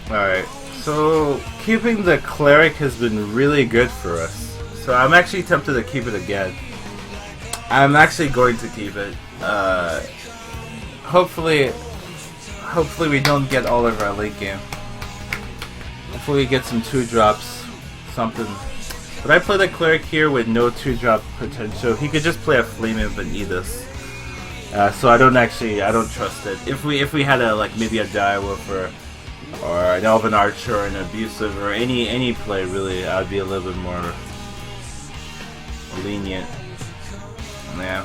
Alright, so keeping the cleric has been really good for us. So I'm actually tempted to keep it again. I'm actually going to keep it. Hopefully we don't get all of our late game. Hopefully we get some 2-drops, something. But I play the cleric here with no 2-drop potential. He could just play a flame imp and eat us. So I don't trust it. If we had maybe a direwolf or an elven archer or an abusive or any play really, I'd be a little bit more lenient. Yeah.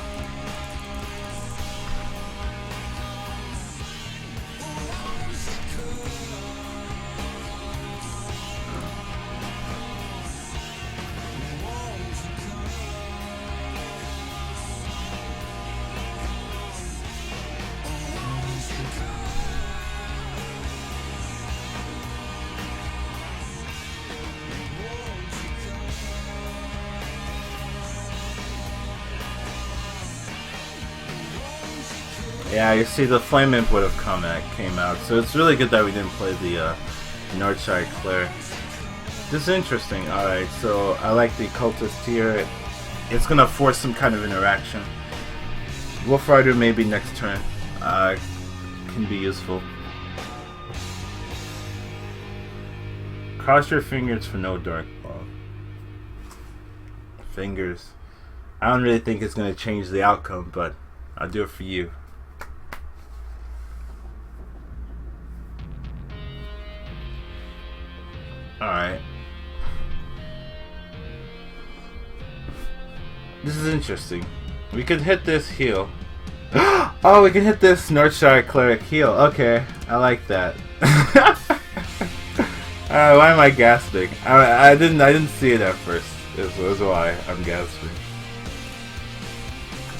Yeah, you see the Flame Imp would have came out, so it's really good that we didn't play the Northside Cleric. This is interesting. Alright, so I like the Cultist here. It's gonna force some kind of interaction. Wolf Rider maybe next turn can be useful. Cross your fingers for no Dark Ball. Fingers. I don't really think it's gonna change the outcome, but I'll do it for you. Alright. This is interesting. We could hit this heal. Oh, we can hit this Northshire Cleric heal. Okay, I like that. Why am I gasping? I didn't see it at first. Is why I'm gasping.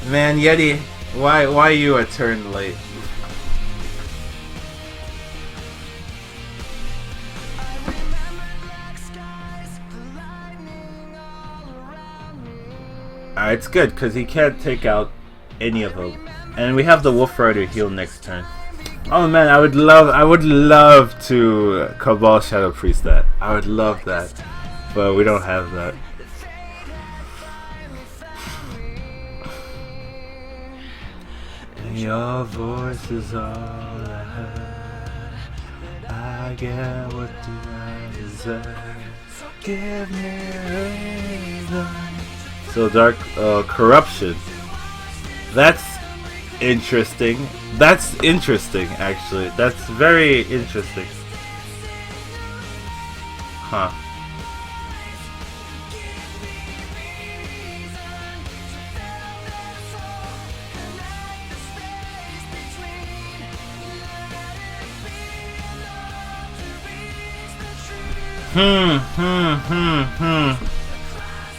Man, Yeti, why you a turn late? It's good because he can't take out any of them, and we have the Wolf Rider heal next turn. Oh man, I would love to Cabal Shadow Priest that. I would love that, but we don't have that. Your voice is all I heard. I get what I deserve. Give me a reason. So Dark Corruption. That's interesting. That's interesting, actually. That's very interesting. Huh.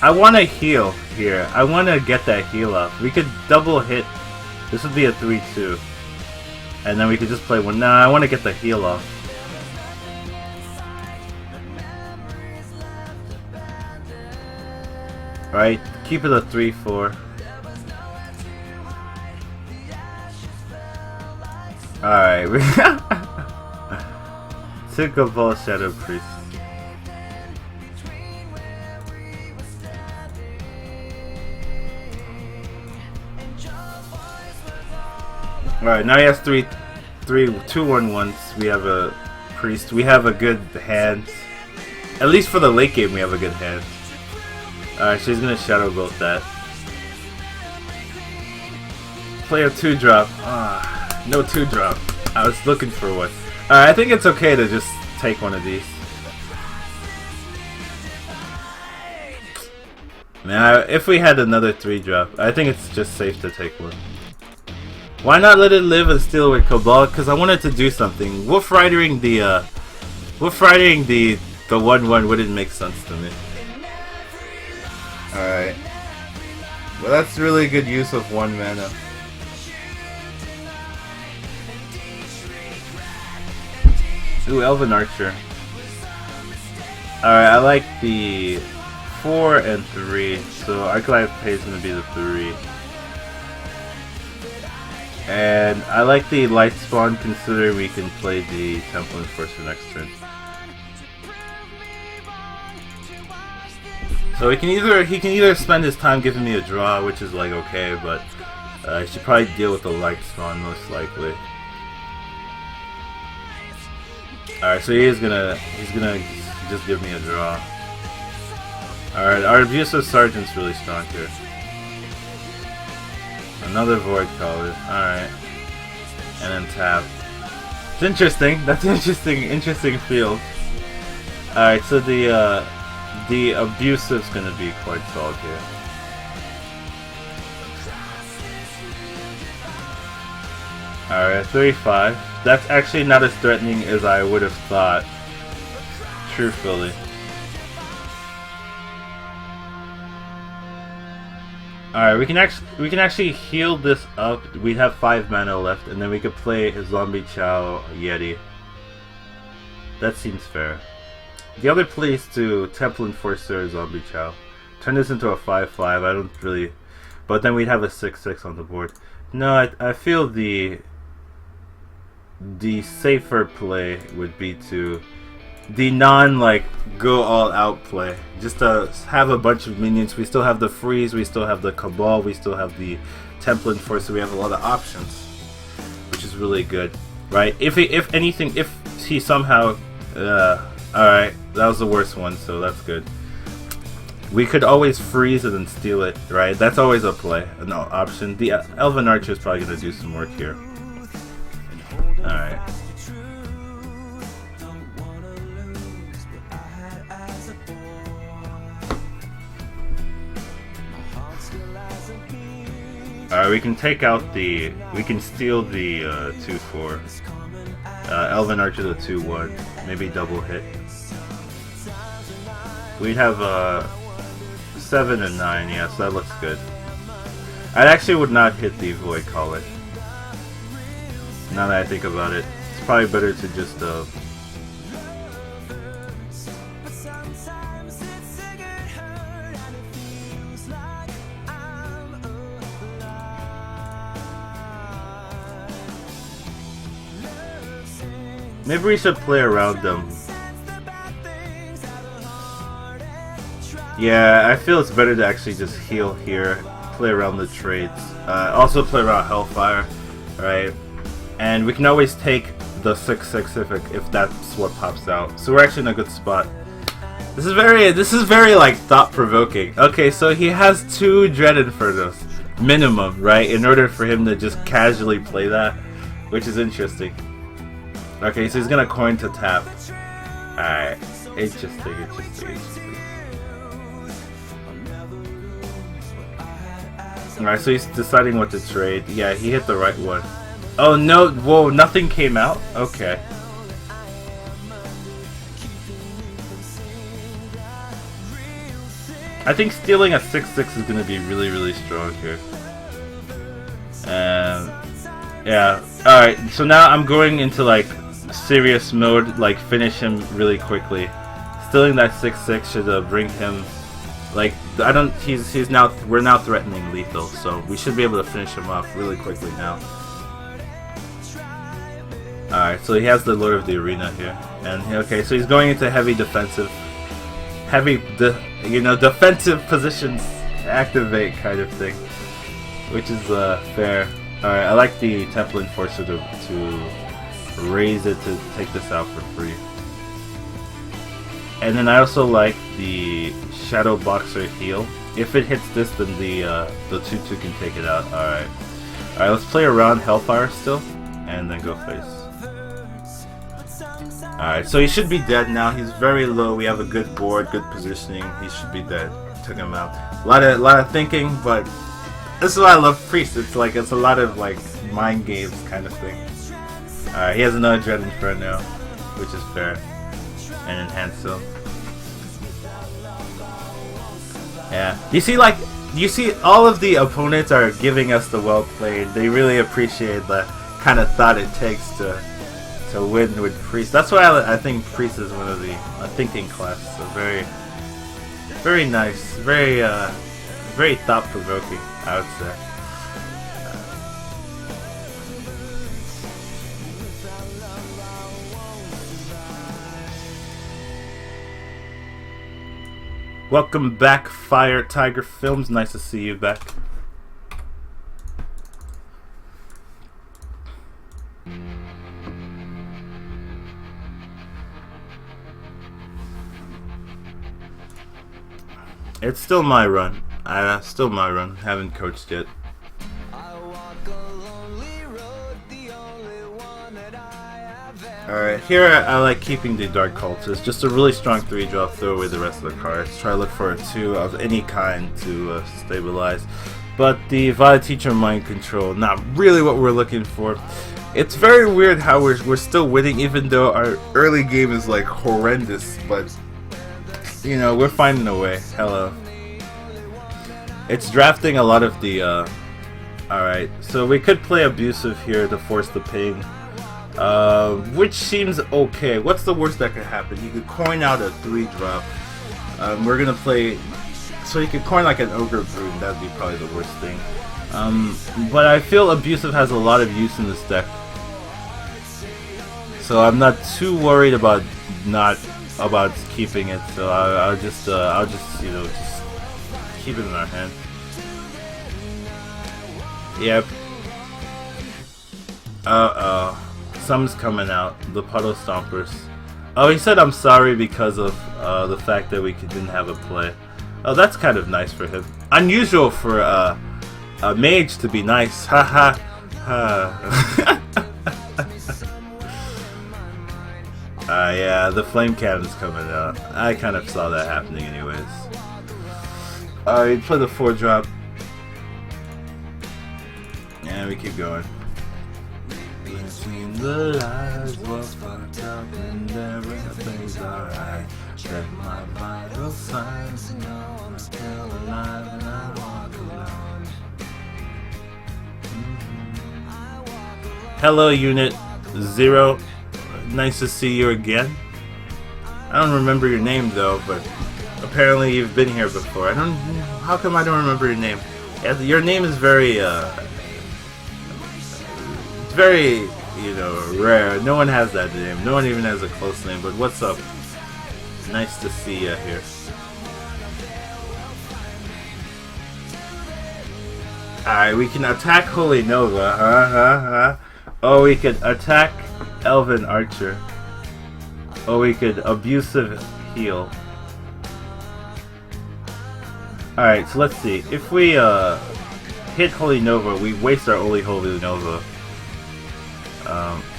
I want to heal here. I want to get that heal up. We could double hit. This would be a 3-2. And then we could just play one. Nah, I want to get the heal off. Alright, keep it a 3-4. Alright, we took a ball Shadow Priest. Alright, now he has two 1/1s. We have a priest. We have a good hand. At least for the late game, we have a good hand. Alright, she's gonna Shadow Bolt that. Play a 2-drop. No 2-drop. I was looking for one. Alright, I think it's okay to just take one of these. Man, if we had another 3-drop, I think it's just safe to take one. Why not let it live and steal with Cabal? Because I wanted to do something. Wolf Riding the 1/1 wouldn't make sense to me. Alright. Well, that's really good use of 1 mana. Ooh, Elven Archer. Alright, I like the 4 and 3, so Arclight Pay is going to be the 3. And I like the Light Spawn considering we can play the Temple Enforcer next turn. So he can either spend his time giving me a draw, which is like okay, but I should probably deal with the Light Spawn most likely. Alright, so he's gonna just give me a draw. Alright, our Abusive Sergeant's really strong here. Another Void Collar, alright. And then tap. It's interesting, that's interesting field. Alright, so the Abusive's gonna be quite solid here. Alright, 35. That's actually not as threatening as I would have thought. Truthfully. Alright, we can actually heal this up. We have 5 mana left, and then we could play a Zombie Chow Yeti. That seems fair. The other play is to Temple Enforcer Zombie Chow. Turn this into a 5/5. I don't really, but then we'd have a 6/6 on the board. No, I feel the safer play would be to the like go all out play, just to have a bunch of minions. We still have the freeze, we still have the Cabal, we still have the Temple Enforcer. We have a lot of options, which is really good, right? If he somehow alright, that was the worst one, so that's good. We could always freeze it and steal it, right? That's always a play, an option. The Elven Archer is probably going to do some work here. Alright. Alright, we can take out we can steal the 2/4. Elven Archer the 2/1. Maybe double hit. We'd have 7 and 9, yeah, so that looks good. I actually would not hit the Void Collar. Now that I think about it, it's probably better to just maybe we should play around them. Yeah, I feel it's better to actually just heal here, play around the trades. Also play around Hellfire, right? And we can always take the 6/6 if that's what pops out. So we're actually in a good spot. This is very like thought-provoking. Okay, so he has 2 Dread Infernos minimum, right? In order for him to just casually play that, which is interesting. Okay, so he's gonna coin to tap. Alright, interesting. Alright, so he's deciding what to trade. Yeah, he hit the right one. Oh no, whoa, nothing came out? Okay. I think stealing a 6/6 is gonna be really strong here. Yeah, alright, so now I'm going into like serious mode, like finish him really quickly. Stealing that 6/6 should bring him, like, we're now threatening lethal, so we should be able to finish him off really quickly now. Alright, so he has the Lord of the Arena here, and okay, so he's going into heavy defensive positions activate kind of thing, which is fair. Alright, I like the Temple Enforcer to raise it to take this out for free. And then I also like the Shadow Boxer heal. If it hits this, then the 2/2 can take it out. Alright. Alright, let's play around Hellfire still, and then go face. Alright, so he should be dead now. He's very low. We have a good board, good positioning. He should be dead. Took him out. A lot of thinking, but this is why I love Priest. It's a lot of like mind games kind of thing. Alright, he has another Dread Inferno, which is fair. And enhance him. Yeah. You see all of the opponents are giving us the well played. They really appreciate the kind of thought it takes to win with Priest. That's why I think Priest is one of the thinking class. So Very nice. Very thought-provoking, I would say. Welcome back, Fire Tiger Films. Nice to see you back. It's still my run. Still my run. Haven't coached yet. Alright, here I like keeping the Dark Cultist. Just a really strong 3-drop, throw away the rest of the cards. Try to look for a 2 of any kind to stabilize. But the Vada Teacher Mind Control, not really what we're looking for. It's very weird how we're still winning even though our early game is like horrendous, but you know, we're finding a way. Hello. It's drafting a lot of the alright, so we could play Abusive here to force the ping. Which seems okay. What's the worst that could happen? You could coin out a 3-drop. We're gonna play, so you could coin like an Ogre Brood. That'd be probably the worst thing. But I feel Abusive has a lot of use in this deck, so I'm not too worried about keeping it. So I'll just you know, just keep it in our hand. Yep. Some's coming out. The Puddle Stompers. Oh, he said I'm sorry because of the fact that we didn't have a play. Oh, that's kind of nice for him. Unusual for a mage to be nice. Ha ha ha. Yeah, the flame cannon's coming out. I kind of saw that happening anyways. Alright, play the 4-drop. And we keep going. Between the lies were fucked up and everything's alright. Check my vital signs, know I'm still alive and I walk alone. Hello, Unit 0. Nice to see you again. I don't remember your name though, but apparently you've been here before. How come I don't remember your name? Yeah, your name is very, very, you know, rare. No one has that name. No one even has a close name. But what's up? Nice to see you here. Alright, we can attack Holy Nova. Oh, we could attack Elven Archer. Oh, we could Abusive Heal. Alright, so let's see. If we hit Holy Nova, we waste our only Holy Nova.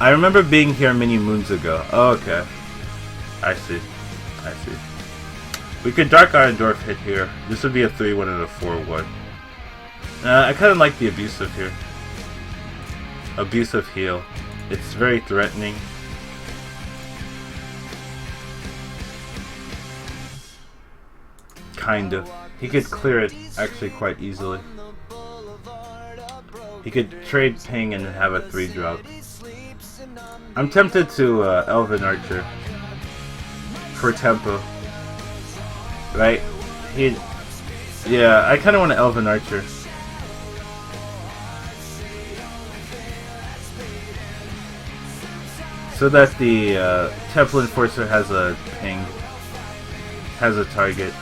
I remember being here many moons ago. Oh, okay. I see. I see. We could Dark Iron Dwarf hit here. This would be a 3-1 and a 4-1. I kind of like the Abusive here. Abusive Heal. It's very threatening. Kind of. He could clear it actually quite easily. He could trade ping and have a 3-drop. I'm tempted to Elven Archer for tempo. Right? Yeah, I kind of want to Elven Archer. So that the Temple Enforcer has a ping, has a target.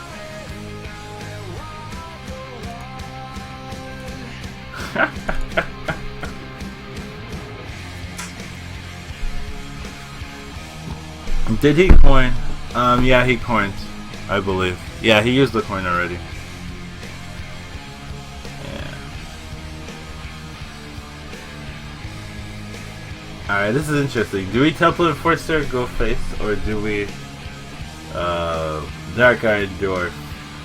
Did he coin? Yeah, he coined, I believe. Yeah, he used the coin already. Yeah. Alright, this is interesting. Do we Temple Enforcer go face, or do we Dark Iron Dwarf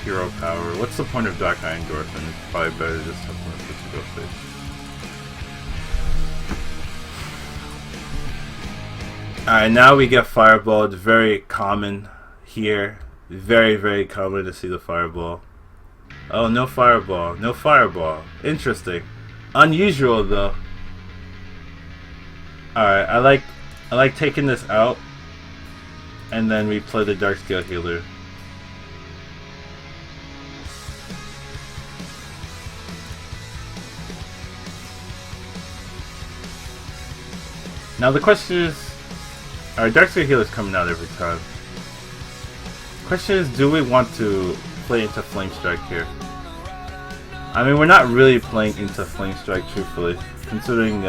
Hero Power? What's the point of Dark Iron Dwarf? And it's probably better just Temple Enforcer go face. Alright, now we get Fireball. It's very common here. Very, very common to see the Fireball. Oh, no Fireball. No Fireball. Interesting. Unusual, though. Alright, I like taking this out. And then we play the Dark Scale Healer. Now the question is, our Darkseer Healer's coming out every time. Question is, do we want to play into Flame Strike here? I mean, we're not really playing into Flame Strike, truthfully, considering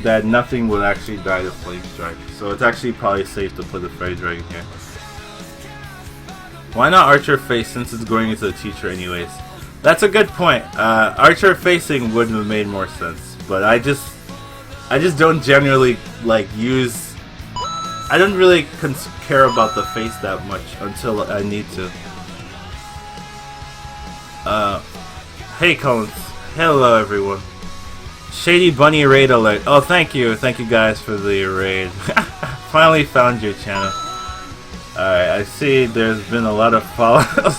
that nothing would actually die to Flame Strike. So it's actually probably safe to play the Fairy Dragon here. Why not Archer Face since it's going into the teacher anyways? That's a good point. Archer Facing wouldn't have made more sense, but I just don't generally like use. I don't really care about the face that much until I need to. Hey Collins. Hello everyone. Shady Bunny raid alert. Oh, thank you guys for the raid. Finally found your channel. Alright, I see there's been a lot of follows.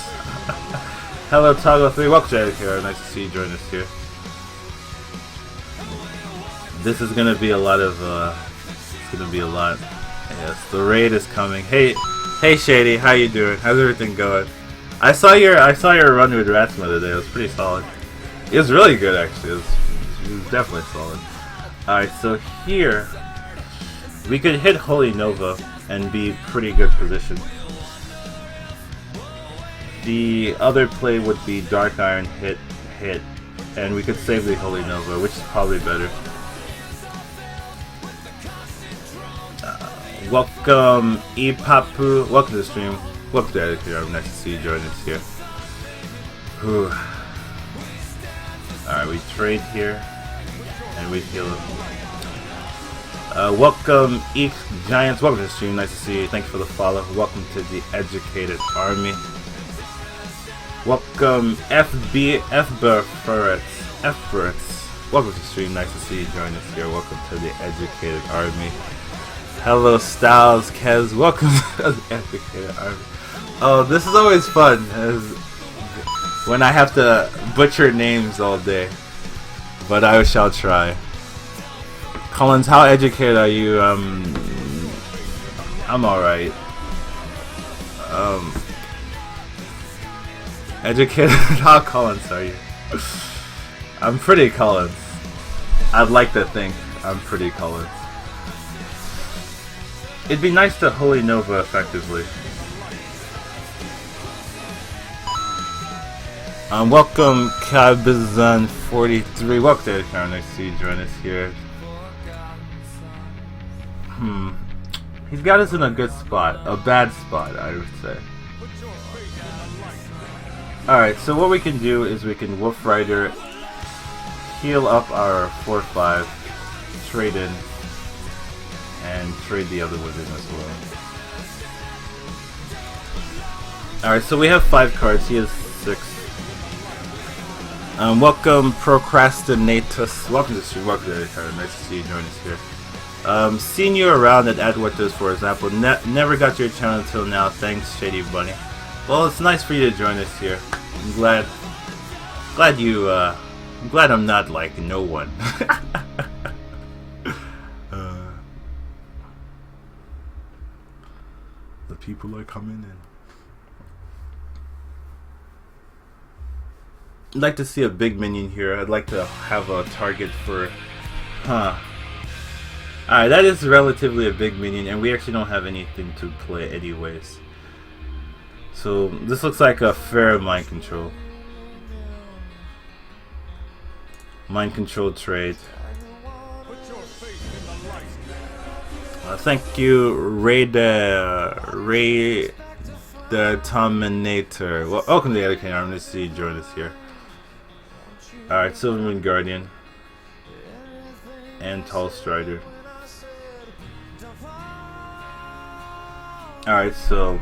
Hello Toggle3, welcome to Educatedcollins. Nice to see you join us here. This is gonna be a lot of it's gonna be a lot. Yes, the raid is coming. Hey Shady, how you doing? How's everything going? I saw your run with Rats the other day. It was pretty solid. It was really good actually. It was definitely solid. Alright, so here we could hit Holy Nova and be pretty good position. The other play would be Dark Iron hit, and we could save the Holy Nova, which is probably better. Welcome Epapu, welcome to the stream. Welcome to Educatedcollins. Nice to see you join us here. Whew. Alright, we trade here and we heal him. Welcome Eek Giants, welcome to the stream, nice to see you, thanks for the follow. Welcome to the Educated Army. Welcome F-Burts, welcome to the stream, nice to see you join us here. Welcome to the Educated Army. Hello Styles, Kez, welcome to the Educated Army. Oh, this is always fun, when I have to butcher names all day. But I shall try. Collins, how educated are you? I'm alright. Educated? How Collins are you? I'm pretty Collins. I'd like to think I'm pretty Collins. It'd be nice to Holy Nova effectively. Welcome Cabazan43. Welcome to Educatedcollins. Nice to see you join us here. He's got us in a good spot. A bad spot, I would say. Alright, so what we can do is we can Wolf Rider, heal up our 4-5, trade in, and trade the other one in as well. Alright, so we have 5 cards. He has 6. Welcome Procrastinatus. Welcome to the stream. Welcome to Educatedcollins. Nice to see you join us here. Seen you around at Adwatas, for example. Never got your channel until now. Thanks, Shady Bunny. Well, it's nice for you to join us here. I'm glad I'm not like no one. The people are coming in. I'd like to see a big minion here. I'd like to have a target for... Alright, that is relatively a big minion, and we actually don't have anything to play anyways. So, this looks like a fair mind control. Mind control trade. Thank you, Ray the Terminator. Well, welcome to the Educatedcollins. I'm going to see you join us here. Alright, Silvermoon Guardian. And Tall Strider. Alright, so...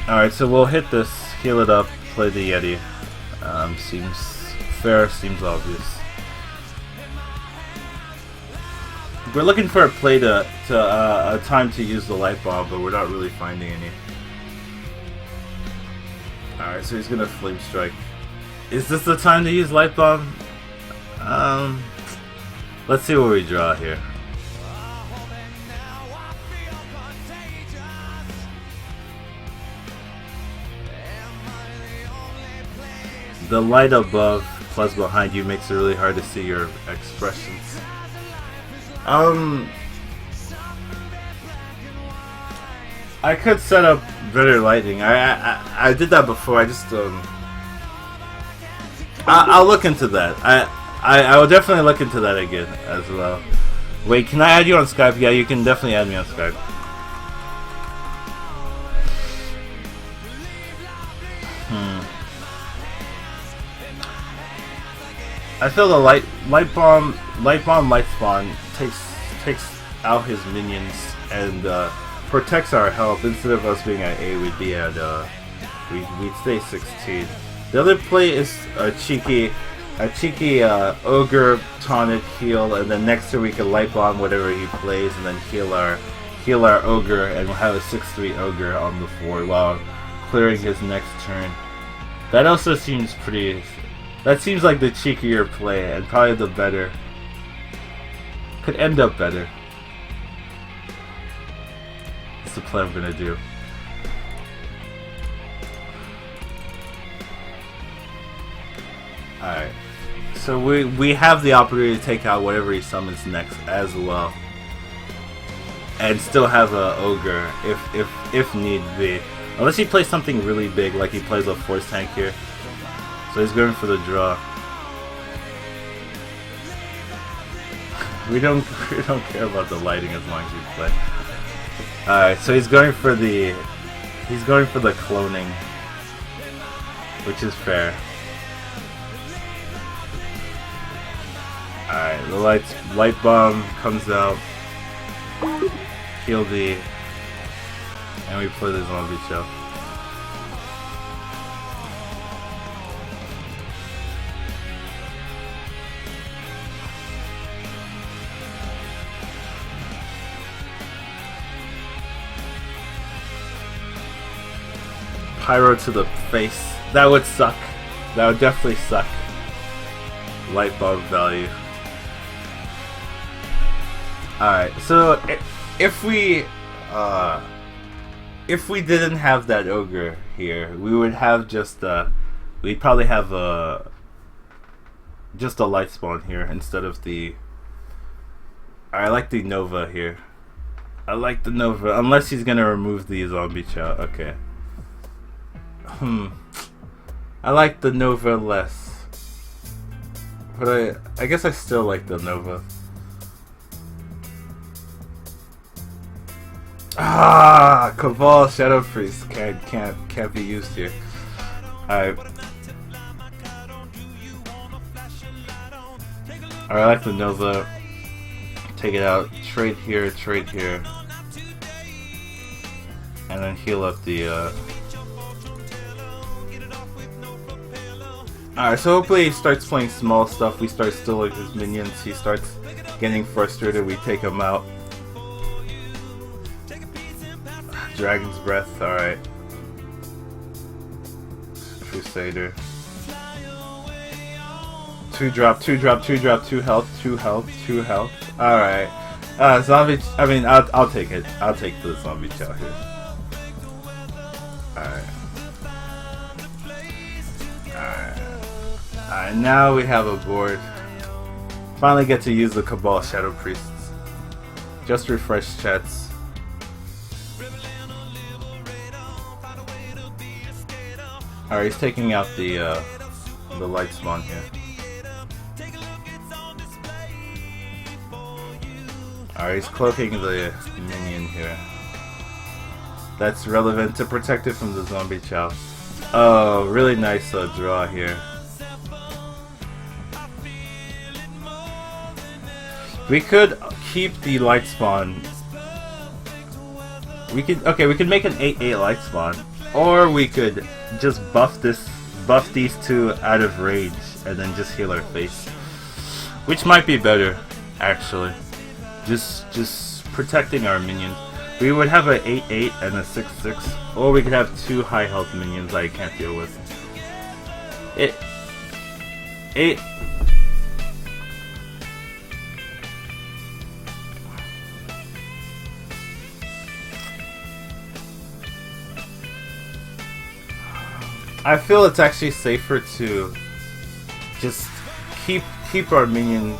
Alright, so we'll hit this, heal it up, play the Yeti. Seems fair, seems obvious. We're looking for a play a time to use the Light Bomb, but we're not really finding any. Alright, so he's gonna Flame Strike. Is this the time to use Light Bomb? Let's see what we draw here. the light above plus behind you makes it really hard to see your expressions. I could set up better lighting. I did that before. I just I'll look into that. I will definitely look into that again as well. Wait, can I add you on Skype? Yeah, you can definitely add me on Skype. I feel the light spawn takes out his minions and protects our health. Instead of us being at 8, we'd be at we'd stay 16. The other play is a cheeky ogre taunted heal, and then next turn we can light bomb whatever he plays, and then heal our ogre, and we'll have a 6/3 ogre on the board while clearing his next turn. That also seems pretty. That seems like the cheekier play, and probably the better. Could end up better. That's the play I'm gonna do. Alright. So we have the opportunity to take out whatever he summons next as well. And still have a ogre if need be. Unless he plays something really big, like he plays a force tank here. So he's going for the draw. We don't care about the lighting as long as we play. Alright, so he's going for the cloning, which is fair. Alright, the light bomb comes out. Heal the, and we play the zombie show. Pyro to the face. That would suck. That would definitely suck. Light bulb value. Alright, so if we didn't have that ogre here, we would have just we'd probably have just a light spawn here instead of the. I like the Nova here. I like the Nova, unless he's gonna remove the zombie chow. Okay. I like the Nova less, but I guess I still like the Nova. Ah, Cabal Shadow Priest can't be used here. Alright. Alright, I like the Nova. Take it out. Trade here. And then heal up the Alright, so hopefully he starts playing small stuff. We start stealing his minions. He starts getting frustrated. We take him out. Dragon's Breath, alright. Crusader. 2 drop, 2 health. Alright. Zombie, I'll take it. I'll take the zombie chow here. Alright. Alright, now we have a board. Finally get to use the Cabal Shadow Priests. Just refresh chats. Alright, he's taking out the light spawn here. Alright, he's cloaking the minion here. That's relevant to protect it from the zombie chow. Oh, really nice draw here. We could keep the light spawn. We could make an 8/8 light spawn. Or we could just buff these two out of rage and then just heal our face. Which might be better, actually. Just protecting our minions. We would have a 8/8 and a 6/6, or we could have 2 high health minions I can't deal with. I feel it's actually safer to just keep our minions.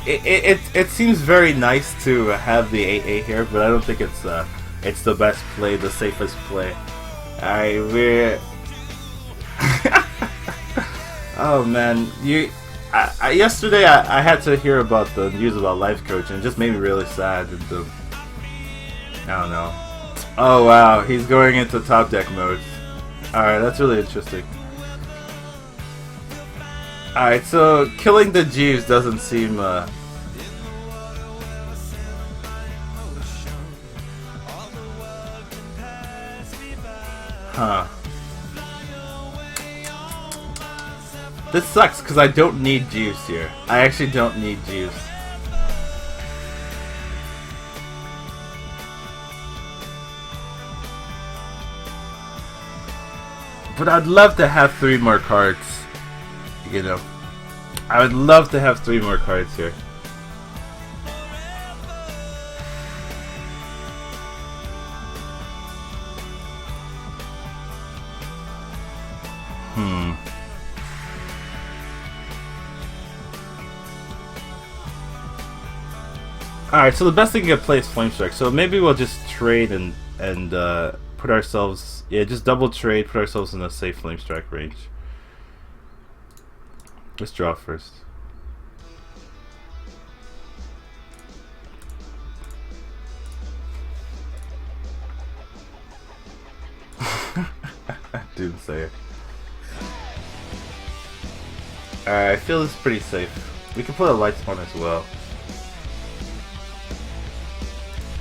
It seems very nice to have the 8/8 here, but I don't think it's the best play, the safest play. Oh man, yesterday I had to hear about the news about life coach, and it just made me really sad. I don't know. Oh wow, he's going into top deck mode. Alright, that's really interesting. Alright, so killing the Jeeves doesn't seem huh. This sucks because I don't need Jeeves here. I actually don't need Jeeves. But I'd love to have 3 more cards. You know, I would love to have 3 more cards here. Alright, so the best thing to play is Flame Strike. So maybe we'll just trade and put ourselves, yeah, just double trade, put ourselves in a safe Flame Strike range. Let's draw first. Didn't say it. Alright, I feel this is pretty safe. We can put a light spawn as well.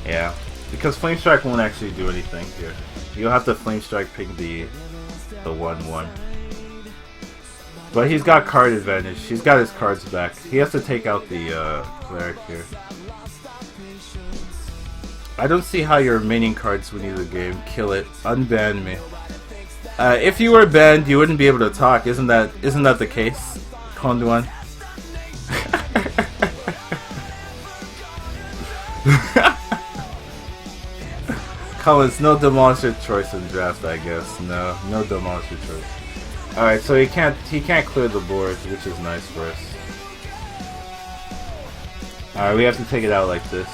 Yeah, because Flame Strike won't actually do anything here. You'll have to Flame Strike ping the 1/1. But he's got card advantage. He's got his cards back. He has to take out the cleric here. I don't see how your remaining cards win you the game. Kill it. Unban me. If you were banned, you wouldn't be able to talk. Isn't that the case, Konduan? Collins, no demonstrative choice in draft, I guess. No demonstrative choice. Alright, so he can't clear the board, which is nice for us. Alright, we have to take it out like this.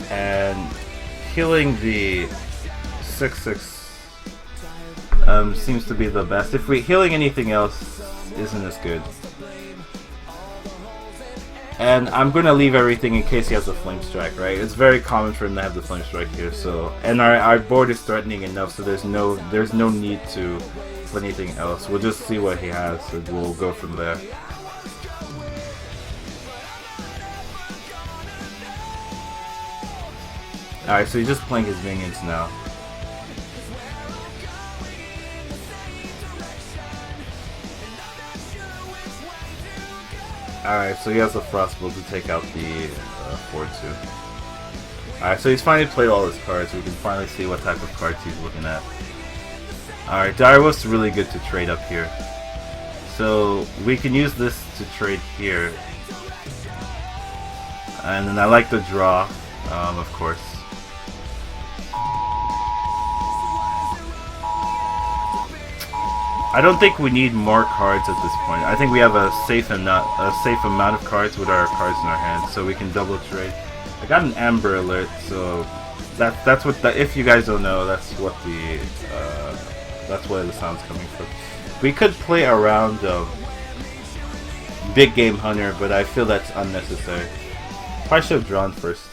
And killing the 6/6 seems to be the best. If healing anything else isn't as good. And I'm gonna leave everything in case he has a Flame Strike, right? It's very common for him to have the Flame Strike here, so, and our board is threatening enough, so there's no need to put anything else. We'll just see what he has, and we'll go from there. Alright, so he's just playing his minions now. Alright, so he has a Frostbolt to take out the 4/2. Alright, so he's finally played all his cards, so we can finally see what type of cards he's looking at. Alright, Direwolf's really good to trade up here. So we can use this to trade here. And then I like the draw, of course. I don't think we need more cards at this point. I think we have a safe amount of cards with our cards in our hands, so we can double trade. I got an Amber Alert, so that's what if you guys don't know, that's what the sound's coming from. We could play around Big Game Hunter, but I feel that's unnecessary. Probably should have drawn first.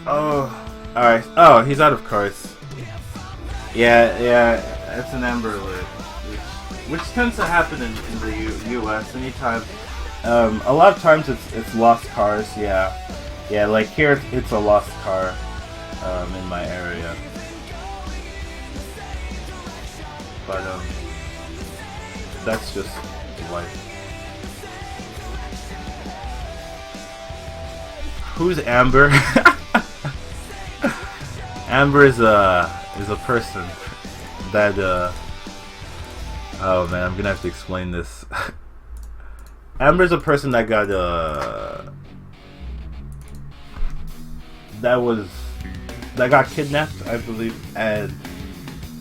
Oh, alright. Oh, he's out of cards. Yeah. It's an Amber Alert, which tends to happen in the U.S. anytime. A lot of times it's lost cars. Yeah. Like here it's a lost car in my area. But that's just life. Who's Amber? Amber is a person. That oh man, I'm gonna have to explain this. Amber's a person that got that got kidnapped, I believe, and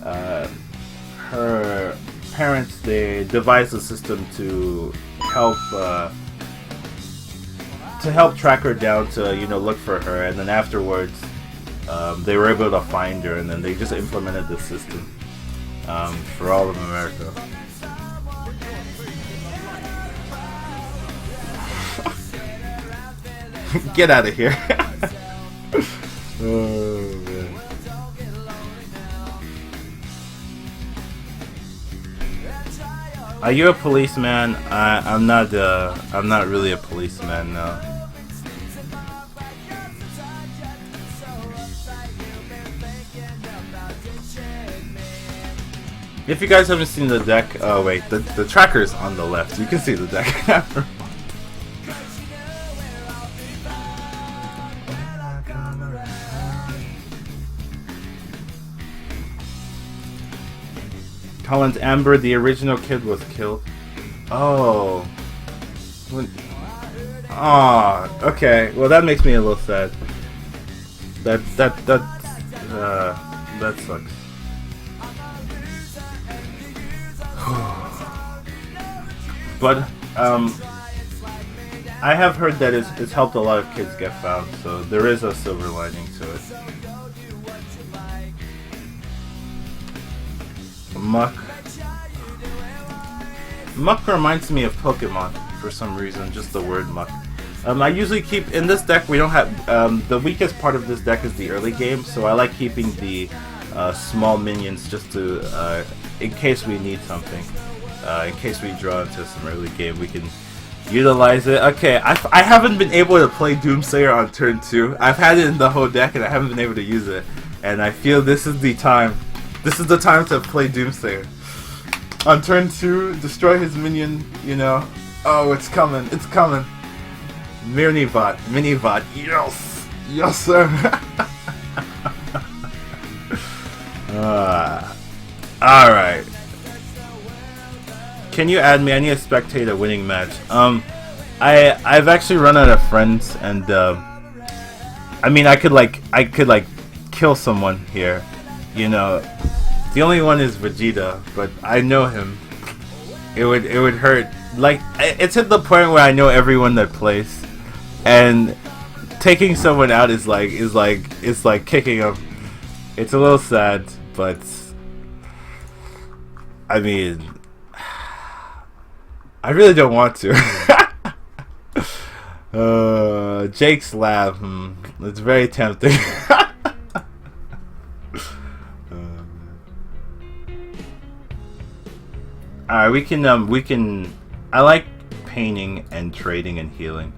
her parents, they devised a system to help track her down, to look for her, and then afterwards they were able to find her, and then they just implemented the system for all of America. Get out of here. Oh man. Are you a policeman? I'm not really a policeman, no. If you guys haven't seen the deck, oh wait, the tracker's on the left. You can see the deck. Collins, Amber, the original kid, was killed. Oh. Oh, okay. Well, that makes me a little sad. That sucks. But I have heard that it's helped a lot of kids get found, so there is a silver lining to it. Muck reminds me of Pokemon for some reason, just the word Muck. I usually keep, in this deck we don't have, the weakest part of this deck is the early game, so I like keeping the small minions just to, in case we need something. In case we draw into some early game, we can utilize it. Okay, I haven't been able to play Doomsayer on turn 2. I've had it in the whole deck and I haven't been able to use it. And I feel this is the time. This is the time to play Doomsayer. On turn 2, destroy his minion, Oh, it's coming, it's coming. Minibot, yes! Yes, sir! Alright. Can you add me? I need to spectate a winning match. I've actually run out of friends, and I mean, I could kill someone here, The only one is Vegeta, but I know him. It would hurt. Like, it's at the point where I know everyone that plays, and taking someone out is like kicking them. It's a little sad, but I mean, I really don't want to. Jake's Lab, it's very tempting. Alright, we can, I like painting and trading and healing.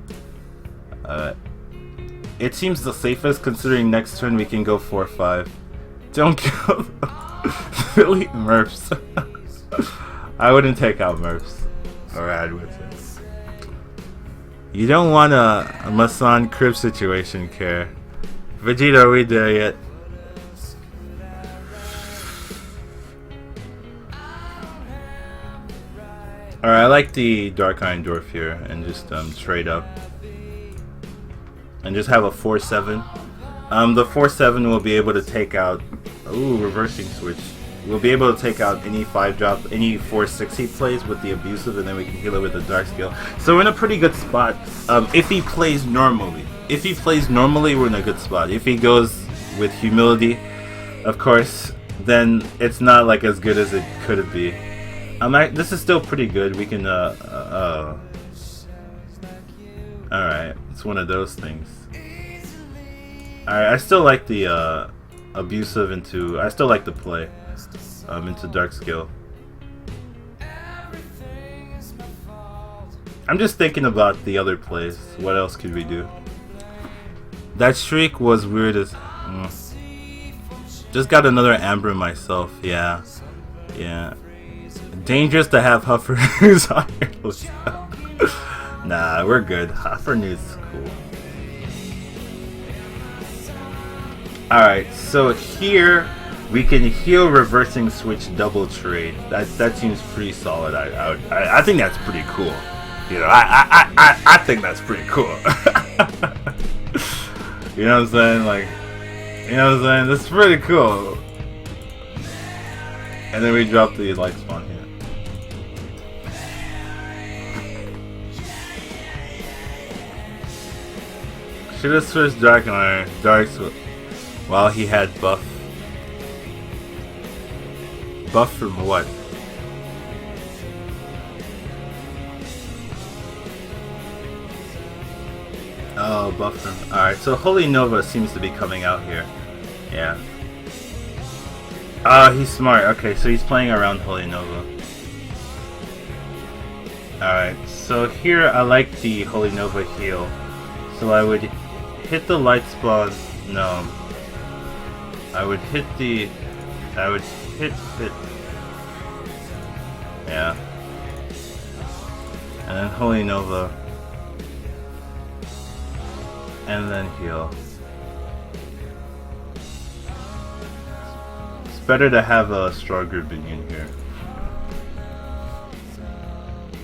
It seems the safest considering next turn we can go 4-5. Don't kill Really? Murphs. I wouldn't take out Murphs or add with it. You don't want a Masan crib situation, care. Vegeta, are we there yet? Alright, I like the Dark Iron Dwarf here, and just trade up. And just have a 4-7. The 4-7 will be able to take out... Ooh, reversing switch. We'll be able to take out any 5-drop, any 4-6 he plays with the abusive, and then we can heal it with the dark skill. So we're in a pretty good spot if he plays normally. If he plays normally, we're in a good spot. If he goes with humility, of course, then it's not like as good as it could be. This is still pretty good. We can, alright, it's one of those things. Alright, I still like the, abusive into, I still like the play, into dark skill. I'm just thinking about the other plays. What else could we do? That shriek was weird as, Just got another Amber myself, yeah. Yeah. Dangerous to have Huffer News on your list. Nah, we're good. Huffer News is cool. Alright, so here we can heal reversing switch double trade. That seems pretty solid. I think that's pretty cool. I think that's pretty cool. You know what I'm saying? Like, you know what I'm saying? That's pretty cool. And then we drop the light spawn here. Should have switched Dragon Iron, while he had buff. Buff from what? Oh, buff from. Alright, so Holy Nova seems to be coming out here. Yeah. Oh, he's smart. Okay, so he's playing around Holy Nova. Alright, so here I like the Holy Nova heal. So I would hit the light spawn. No. I would hit the. I would hit. Yeah. And then Holy Nova. And then heal. It's better to have a stronger minion here.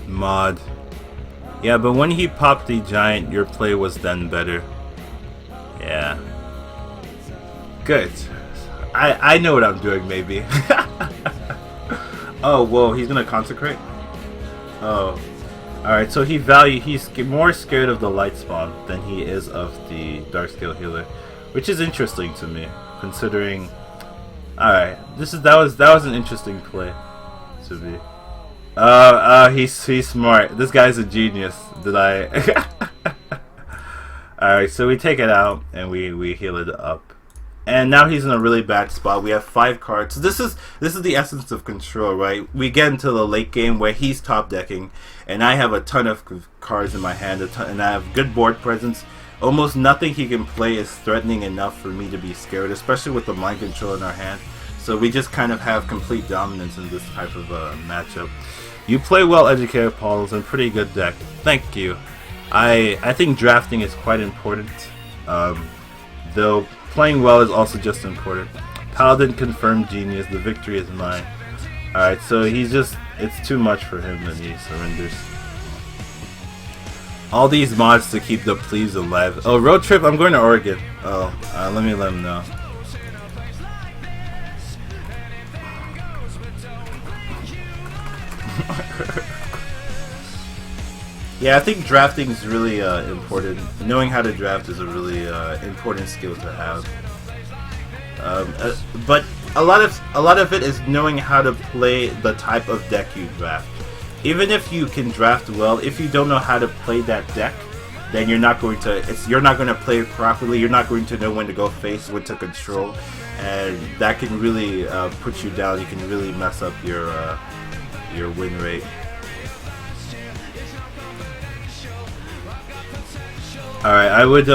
Mod. Yeah, but when he popped the giant, your play was then better. Yeah. Good. I know what I'm doing, maybe. Oh, whoa, he's gonna consecrate? Oh. Alright, so he's more scared of the light spawn than he is of the Darkscale healer. Which is interesting to me, considering. Alright, that was an interesting play to be. He's smart. This guy's a genius. Did I? Alright, so we take it out and we heal it up. And now he's in a really bad spot. We have 5 cards. So this is the essence of control, right? We get into the late game where he's top decking, and I have a ton of cards in my hand, and I have good board presence. Almost nothing he can play is threatening enough for me to be scared, especially with the mind control in our hand. So we just kind of have complete dominance in this type of matchup. You play well, Educatedcollins, and pretty good deck. Thank you. I think drafting is quite important, though playing well is also just important. Paladin confirmed genius. The victory is mine. Alright, so it's too much for him and he surrenders. All these mods to keep the plebes alive. Oh, road trip, I'm going to Oregon. Oh, let him know. Yeah, I think drafting is really important. Knowing how to draft is a really important skill to have. But a lot of it is knowing how to play the type of deck you draft. Even if you can draft well, if you don't know how to play that deck, then you're not going to play it properly. You're not going to know when to go face, when to control, and that can really put you down. You can really mess up your win rate. Alright, I would,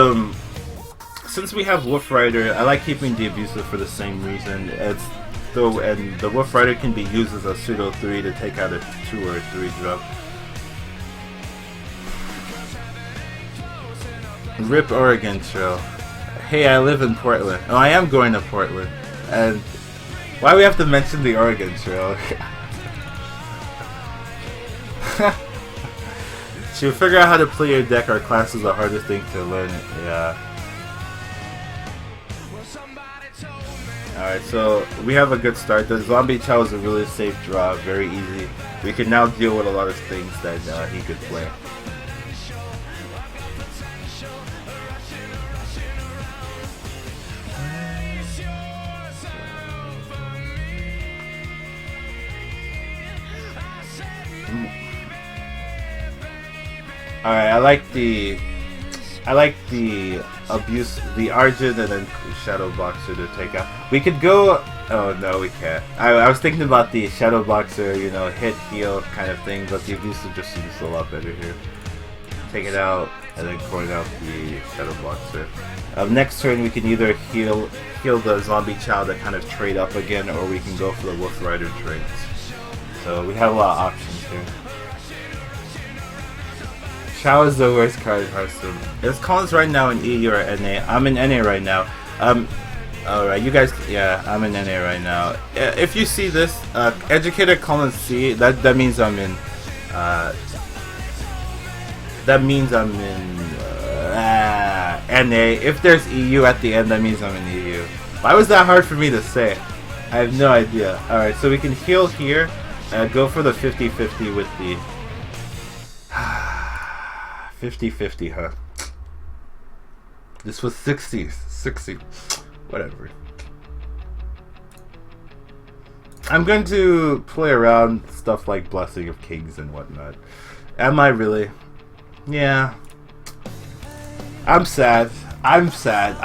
since we have Wolf Rider, I like keeping the Abusive for the same reason. And the Wolf Rider can be used as a pseudo 3 to take out a 2 or 3 drop. RIP Oregon Trail. Hey, I live in Portland. Oh, I am going to Portland. And why we have to mention the Oregon Trail? To figure out how to play your deck, our class is the hardest thing to learn. Yeah. Alright, so we have a good start. The Zombie Chow is a really safe draw, very easy. We can now deal with a lot of things that he could play. Alright, I like the abuse, the Arjun and then Shadow Boxer to take out. We could go. Oh no, we can't. I was thinking about the Shadow Boxer, you know, hit heal kind of thing, but the abusive just seems a lot better here. Take it out and then point out the Shadow Boxer. Next turn we can either heal the Zombie Chow to kind of trade up again, or we can go for the Wolf Rider trades. So we have a lot of options here. Chow is the worst card in Hearthstone. Is Collins right now in EU or NA? I'm in NA right now. Alright, you guys, yeah, I'm in NA right now. If you see this, Educatedcollins C, that means I'm in, NA. If there's EU at the end, that means I'm in EU. Why was that hard for me to say? I have no idea. Alright, so we can heal here. Go for the 50-50 with the... 50-50, huh? This was 60. Whatever. I'm going to play around stuff like Blessing of Kings and whatnot. Am I really? Yeah. I'm sad. I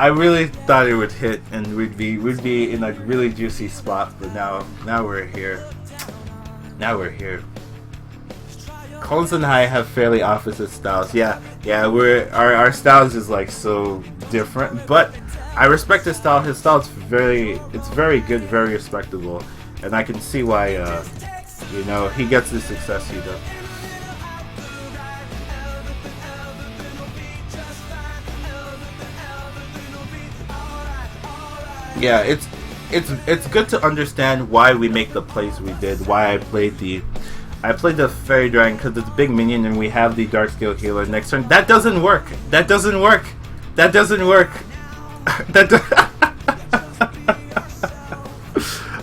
really thought it would hit and we'd be in a really juicy spot, but now we're here. Collins and I have fairly opposite styles. Yeah, our styles is like so different, but I respect his style. His style is very good, very respectable, and I can see why you know, he gets the success he does. Yeah, it's good to understand why we make the plays we did. Why I played the Fairy Dragon, because it's a big minion and we have the Dark Scale Healer next turn. That doesn't work. That doesn't work.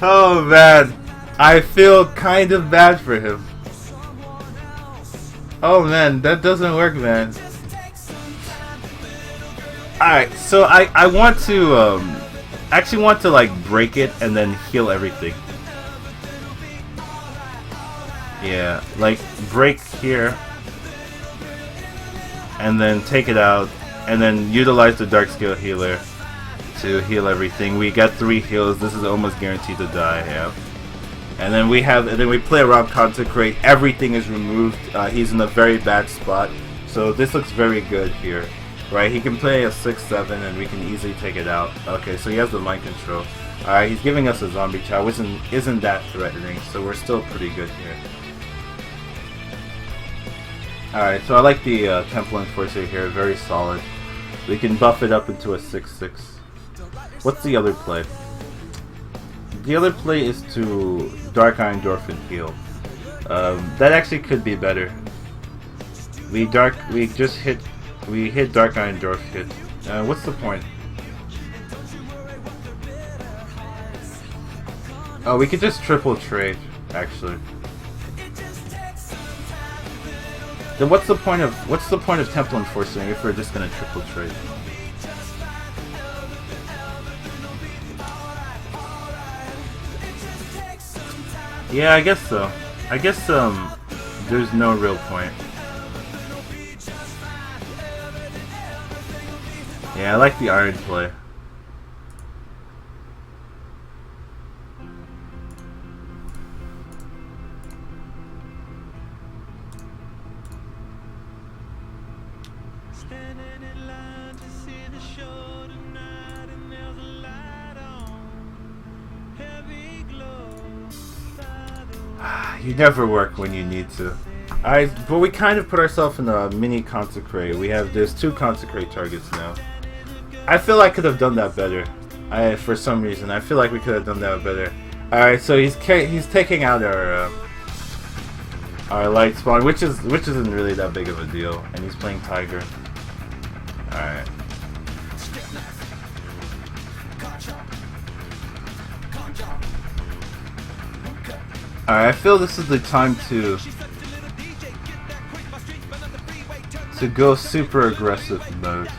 Oh man, I feel kind of bad for him. Oh man, that doesn't work, man. Alright, so I want to actually want to like break it and then heal everything. Yeah, like break here and then take it out and then utilize the Dark Scale Healer to heal everything. We got 3 heals. This is almost guaranteed to die. Yeah. And then we play around Consecrate. Everything is removed. He's in a very bad spot. So this looks very good here. Right, he can play a 6-7 and we can easily take it out. Okay, so he has the mind control. Alright, he's giving us a zombie child, which isn't that threatening, so we're still pretty good here. Alright, so I like the Temple Enforcer here, very solid. We can buff it up into a 6-6. What's the other play? The other play is to Dark Iron Dwarf and heal. That actually could be better. We hit Dark Iron Dwarf hit. What's the point? Oh, we could just triple trade, actually. Then what's the point of Temple Enforcing if we're just gonna triple trade? Yeah, I guess so. I guess there's no real point. Yeah, I like the iron play. You never work when you need to. But we kind of put ourselves in a mini Consecrate. There's 2 Consecrate targets now. I feel I could have done that better. For some reason, I feel like we could have done that better. Alright, so he's taking out our light spawn, which isn't really that big of a deal, and he's playing Tiger. Alright. Alright, I feel this is the time to go super aggressive mode.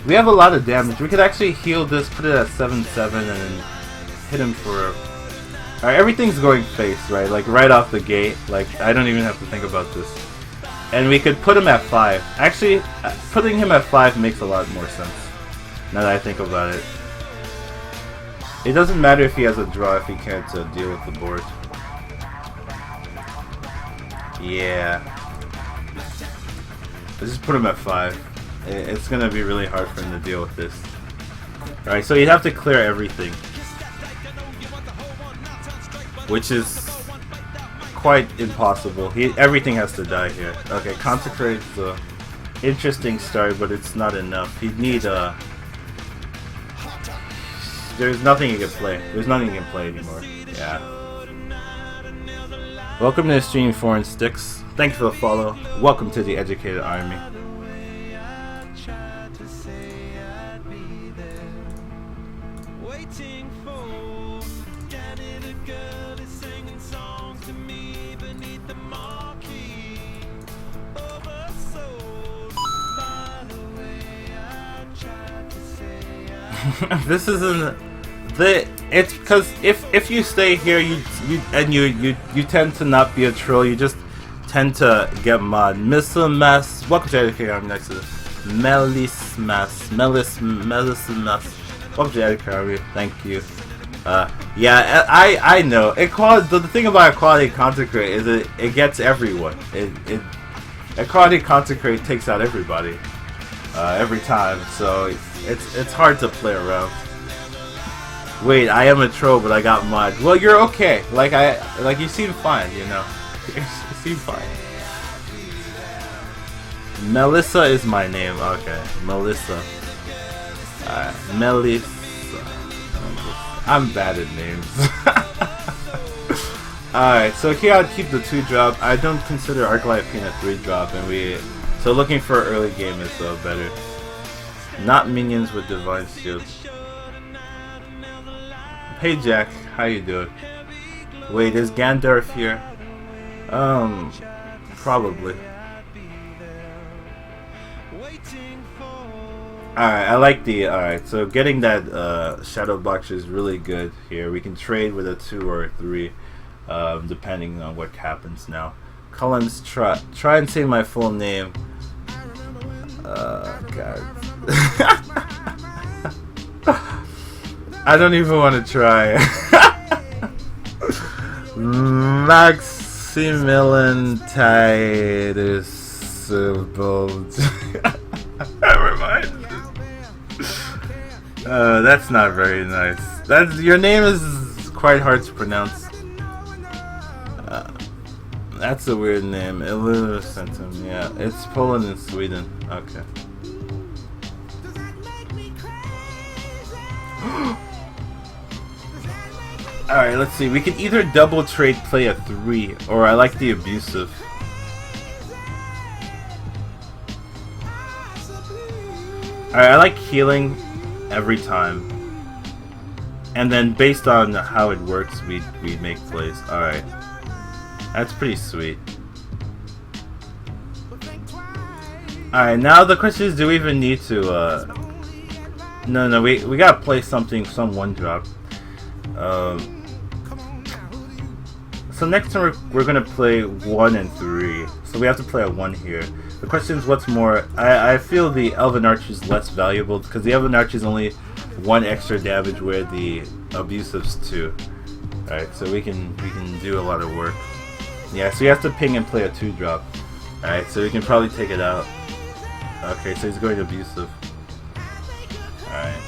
We have a lot of damage. We could actually heal this, put it at 7-7, and then hit him for... Alright, everything's going face, right? Like, right off the gate. Like, I don't even have to think about this. And we could put him at 5. Actually, putting him at 5 makes a lot more sense, now that I think about it. It doesn't matter if he has a draw if he can't deal with the board. Yeah. Let's just put him at 5. It's gonna be really hard for him to deal with this. Alright, so you'd have to clear everything, which is quite impossible. Everything has to die here. Okay, Consecrate is an interesting start, but it's not enough. He'd need there's nothing he can play. There's nothing he can play anymore. Yeah. Welcome to the stream, Foreign Sticks. Thanks for the follow. Welcome to the Educated Army. This isn't the. It's because if you stay here, you tend to not be a troll. You just tend to get mod. Melis, welcome to Educatedcollins. I'm next to Melis. Welcome to Educatedcollins. Thank you. Yeah, I know. The thing about Equality Consecrate is it gets everyone. Equality Consecrate takes out everybody every time. So it's hard to play around. Wait, I am a troll, but I got mod. Well, you're okay. Like you seem fine, you know. You seem fine. Melissa is my name. Okay, Melissa. Alright, Melissa. I'm bad at names. Alright, so here I'd keep the 2-drop. I don't consider Arclight Paint a 3-drop, and so looking for early game is better. Not minions with Divine Shield. Hey Jack, how you doing? Wait, is Gandalf here? Probably. Alright, I like the... Alright, so getting that shadow box is really good here. We can trade with a 2 or a 3, depending on what happens now. Collins, try and say my full name. God. I don't even want to try. Maximilian Titus. Never mind. That's not very nice. Your name is quite hard to pronounce. That's a weird name. Illucentum. Yeah, it's Poland and Sweden. Okay. Alright, let's see. We can either double trade play a 3, or I like the abusive. Alright, I like healing every time. And then based on how it works, we make plays. Alright. That's pretty sweet. Alright, now the question is, do we even need to, No, we gotta play some 1-drop. So next time we're gonna play 1 and 3. So we have to play a 1 here. The question is, what's more? I feel the Elven Archer is less valuable because the Elven Archer is only 1 extra damage, where the abusive's 2. Alright, so we can do a lot of work. Yeah, so you have to ping and play a 2-drop. Alright, so we can probably take it out. Okay, so he's going abusive. Alright.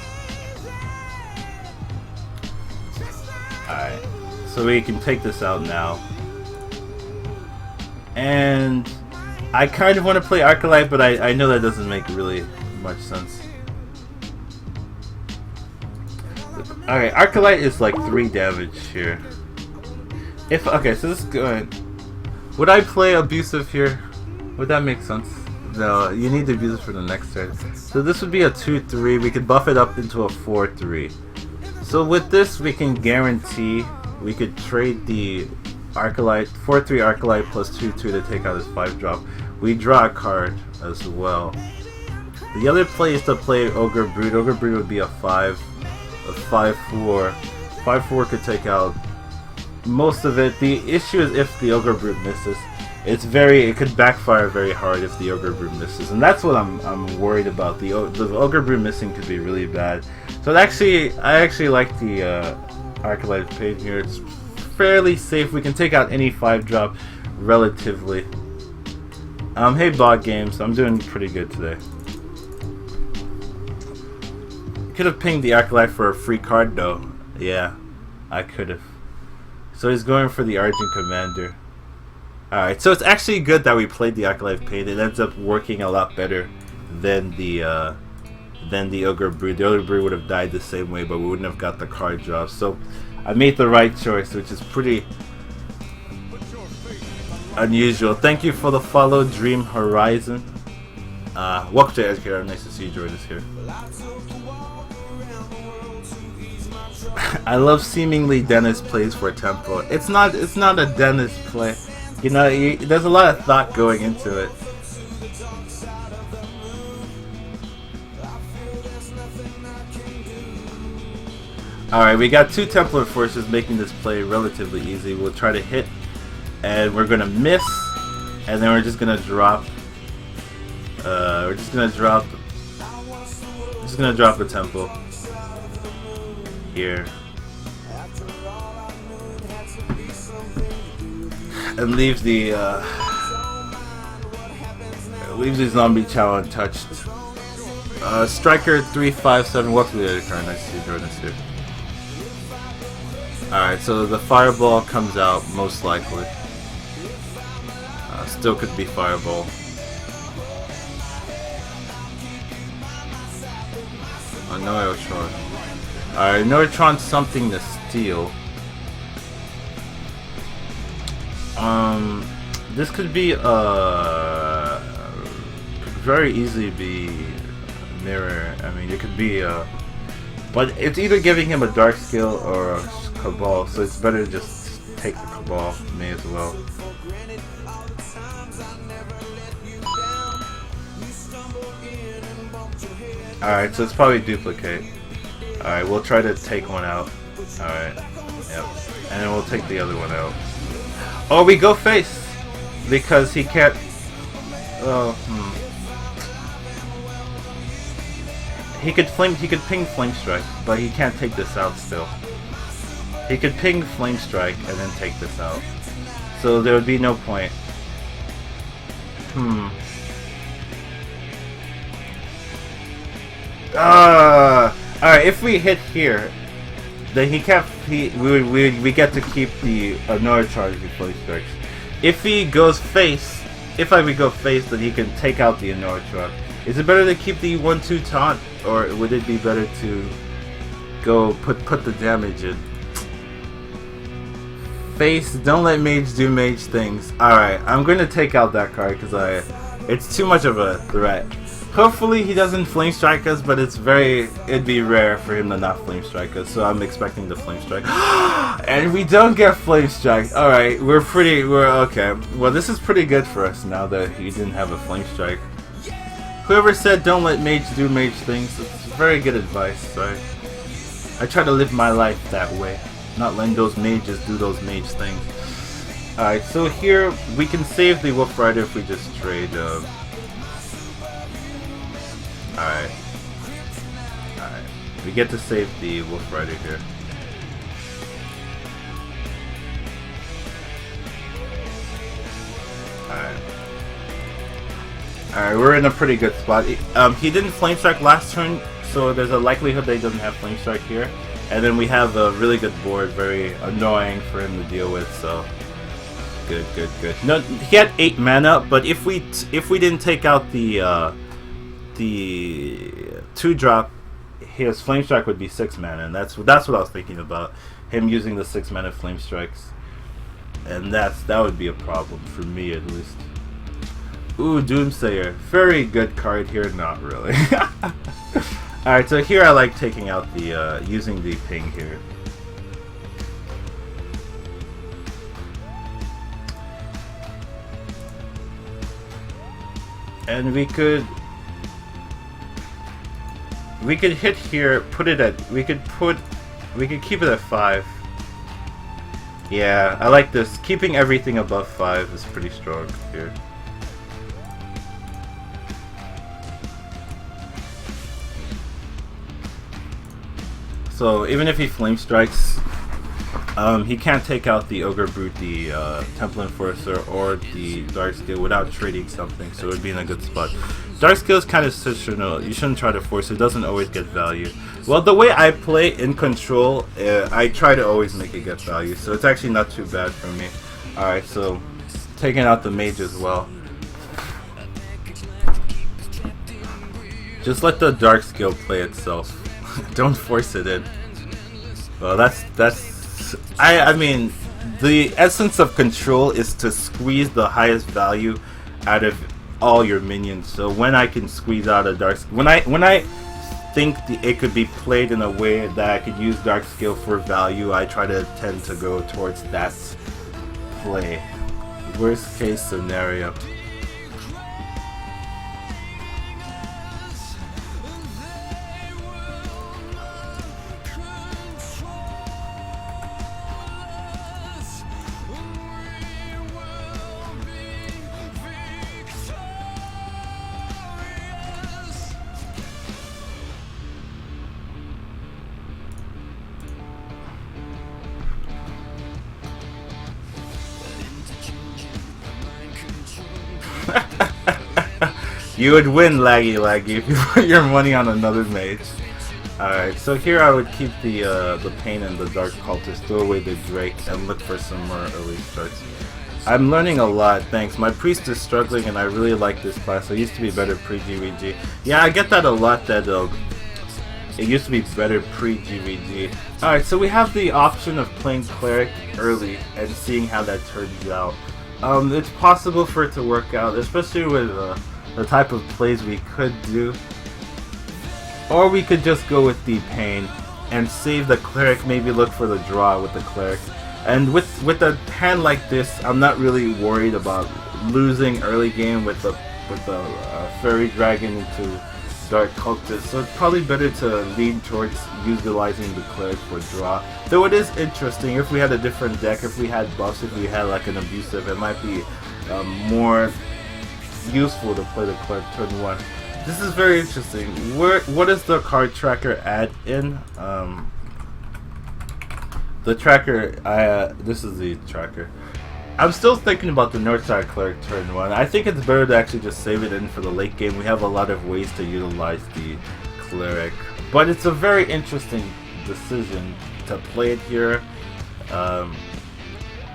Alright. So we can take this out now. And I kind of want to play Arclight, but I know that doesn't make really much sense. Alright, Arclight is like 3 damage here. Okay, so this is good. Would I play abusive here? Would that make sense? No, you need the abusive for the next turn. So this would be a 2-3. We could buff it up into a 4-3. So with this, we can guarantee we could trade the Arclight, 4-3 Arclight plus 2-2 to take out his 5-drop. We draw a card as well. The other play is to play Ogre Brood. Ogre Brood would be a 5, a 5-4. 5-4 could take out most of it. The issue is if the Ogre Brood misses. It could backfire very hard if the Ogre Brood misses, and that's what I'm worried about. The Ogre Brood missing could be really bad. So I actually like the Arclight Paint here. It's fairly safe. We can take out any 5-drop relatively. Hey Bot Games, I'm doing pretty good today. Could have pinged the Arclight for a free card though. Yeah, I could have. So he's going for the Argent Commander. Alright, so it's actually good that we played the Arclight Paint. It ends up working a lot better than the Ogre Brood. The Ogre Brood would have died the same way, but we wouldn't have got the card draw. So I made the right choice, which is pretty unusual. Thank you for the follow, Dream Horizon. Welcome to Educator. Nice to see you join us here. I love seemingly Dennis plays for tempo. It's not a Dennis play. You know, there's a lot of thought going into it. Alright, we got 2 Templar Forces making this play relatively easy. We'll try to hit, and we're gonna miss, and then we're just gonna drop. We're just gonna drop the temple here, and leave the zombie chow untouched. Striker 357. Welcome to the other card. Nice to see you join us here. Alright, so the fireball comes out most likely. Still could be fireball. Neutron. Alright, Neutron's something to steal. This could be could very easily be mirror. I mean, it could be but it's either giving him a dark skill or a Cabal, so it's better to just take the Cabal. May as well. Alright, so it's probably duplicate. Alright, we'll try to take one out. Alright, yep. And then we'll take the other one out. Oh, we go face! Because he can't... Oh, He could ping Flame Strike, but he can't take this out still. He could ping Flame Strike and then take this out. So there would be no point. Alright, if we hit here, then we get to keep the another charge before he strikes. If he goes face, we go face, then he can take out the another charge. Is it better to keep the 1-2 taunt, or would it be better to go put the damage in? Face, don't let mage do mage things. Alright, I'm gonna take out that card because it's too much of a threat. Hopefully he doesn't flame strike us, but it'd be rare for him to not flame strike us, so I'm expecting the flame strike. And we don't get flame strike. Alright, we're okay. Well, this is pretty good for us now that he didn't have a flame strike. Whoever said don't let mage do mage things, it's very good advice. I try to live my life that way, not letting those mages do those mage things. Alright, so here we can save the Wolf Rider if we just trade. Alright. We get to save the Wolf Rider here. Alright, we're in a pretty good spot. He didn't Flame Strike last turn, so there's a likelihood that he doesn't have Flame Strike here. And then we have a really good board, very annoying for him to deal with, so... Good. No, he had 8 mana, but if we didn't take out the 2-drop, his Flame Strike would be 6 mana, and that's what I was thinking about. Him using the 6 mana Flame Strikes. And that would be a problem, for me at least. Ooh, Doomsayer. Very good card here, not really. Alright, so here I like taking out the, using the ping here. And we could hit here, put it at, we could keep it at 5. Yeah, I like this. Keeping everything above 5 is pretty strong here. So even if he Flame Strikes, he can't take out the Ogre Brute, the Temple Enforcer, or the Dark Skill without trading something, so it would be in a good spot. Dark Skill is kind of situational. You shouldn't try to force it. It doesn't always get value. Well, the way I play in Control, I try to always make it get value, so it's actually not too bad for me. Alright, so taking out the Mage as well. Just let the Dark Skill play itself. Don't force it in. Well, I mean, the essence of Control is to squeeze the highest value out of all your minions. So when I can squeeze out a dark, when I think it could be played in a way that I could use Dark Skill for value, I try to tend to go towards that play. Worst case scenario. You would win, Laggy Laggy, if you put your money on another mage. Alright, so here I would keep the Pain and the Dark Cultist, throw away the Drake, and look for some more elite starts. I'm learning a lot, thanks. My priest is struggling and I really like this class. I used to be better pre-GVG. Yeah, I get that a lot, that it used to be better pre-GVG. Alright, so we have the option of playing Cleric early and seeing how that turns out. It's possible for it to work out, especially with the type of plays we could do. Or we could just go with the Pain and save the Cleric, maybe look for the draw with the Cleric. And with a hand like this, I'm not really worried about losing early game with the Fairy Dragon into Dark Cultist. So it's probably better to lean towards utilizing the Cleric for draw. Though it is interesting, if we had a different deck, if we had buffs, if we had like an abusive, it might be more useful to play the Cleric turn 1. This is very interesting. What is the card tracker add in? The tracker, this is the tracker. I'm still thinking about the Northside Cleric turn 1. I think it's better to actually just save it in for the late game. We have a lot of ways to utilize the Cleric. But it's a very interesting decision to play it here.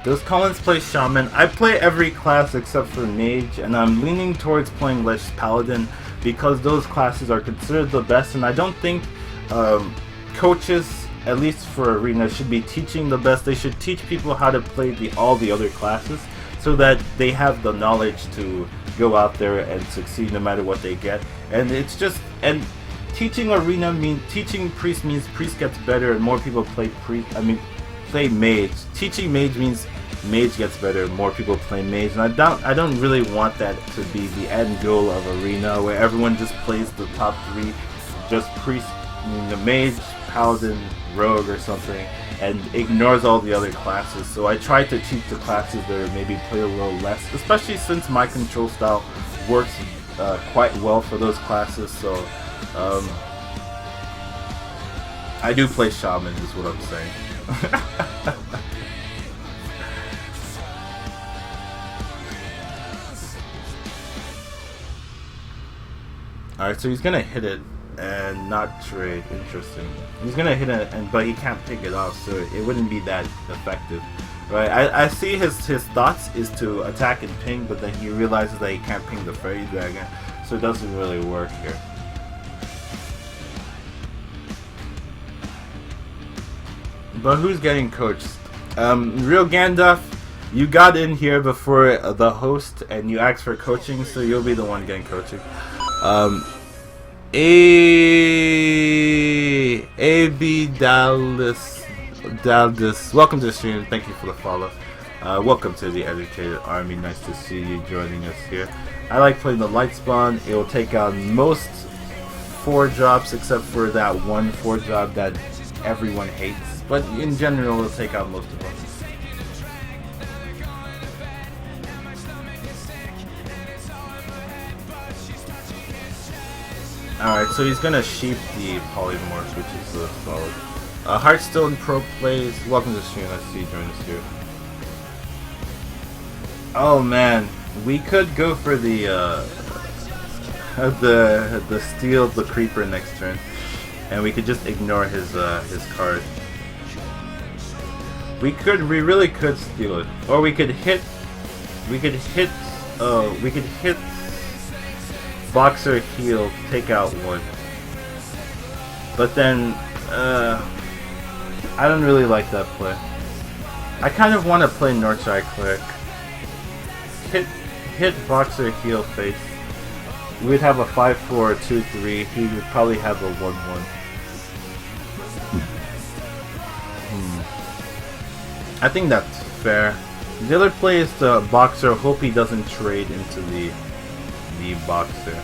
Does Collins play Shaman? I play every class except for Mage, and I'm leaning towards playing less Paladin because those classes are considered the best, and I don't think coaches, at least for Arena, should be teaching the best. They should teach people how to play all the other classes so that they have the knowledge to go out there and succeed no matter what they get. And it's just, and teaching Arena means, teaching Priest means Priest gets better and more people play play Mage. Teaching Mage means Mage gets better, more people play Mage, and I don't really want that to be the end goal of Arena, where everyone just plays the top 3, just Priest, the Mage, Paladin, Rogue or something, and ignores all the other classes. So I try to teach the classes that are maybe play a little less, especially since my control style works quite well for those classes. So I do play Shaman, is what I'm saying. Alright, so he's gonna hit it and not trade. Interesting. He's gonna hit it, but he can't pick it off, so it wouldn't be that effective, right? I see his thoughts is to attack and ping, but then he realizes that he can't ping the Fairy Dragon, so it doesn't really work here. But who's getting coached? Real Gandalf, you got in here before the host and you asked for coaching, so you'll be the one getting coaching. AB Dallas, welcome to the stream. Thank you for the follow. Welcome to the Educated Army. Nice to see you joining us here. I like playing the Light Spawn. It will take out most 4 drops except for that one 4 drop that everyone hates. But in general, it'll take out most of them. Alright, so he's gonna sheep the Polymorph, which is solid. Hearthstone Pro plays. Welcome to the stream. I see you join us here. Oh man, we could go for the steal the creeper next turn, and we could just ignore his card. We really could steal it, or we could hit Boxer heal, take out 1. But then I don't really like that play. I kind of want to play Northside Cleric. Hit Boxer heal face. We'd have a 5-4, 2-3. He would probably have a 1-1. I think that's fair. The other play is the Boxer. Hope he doesn't trade into the Boxer.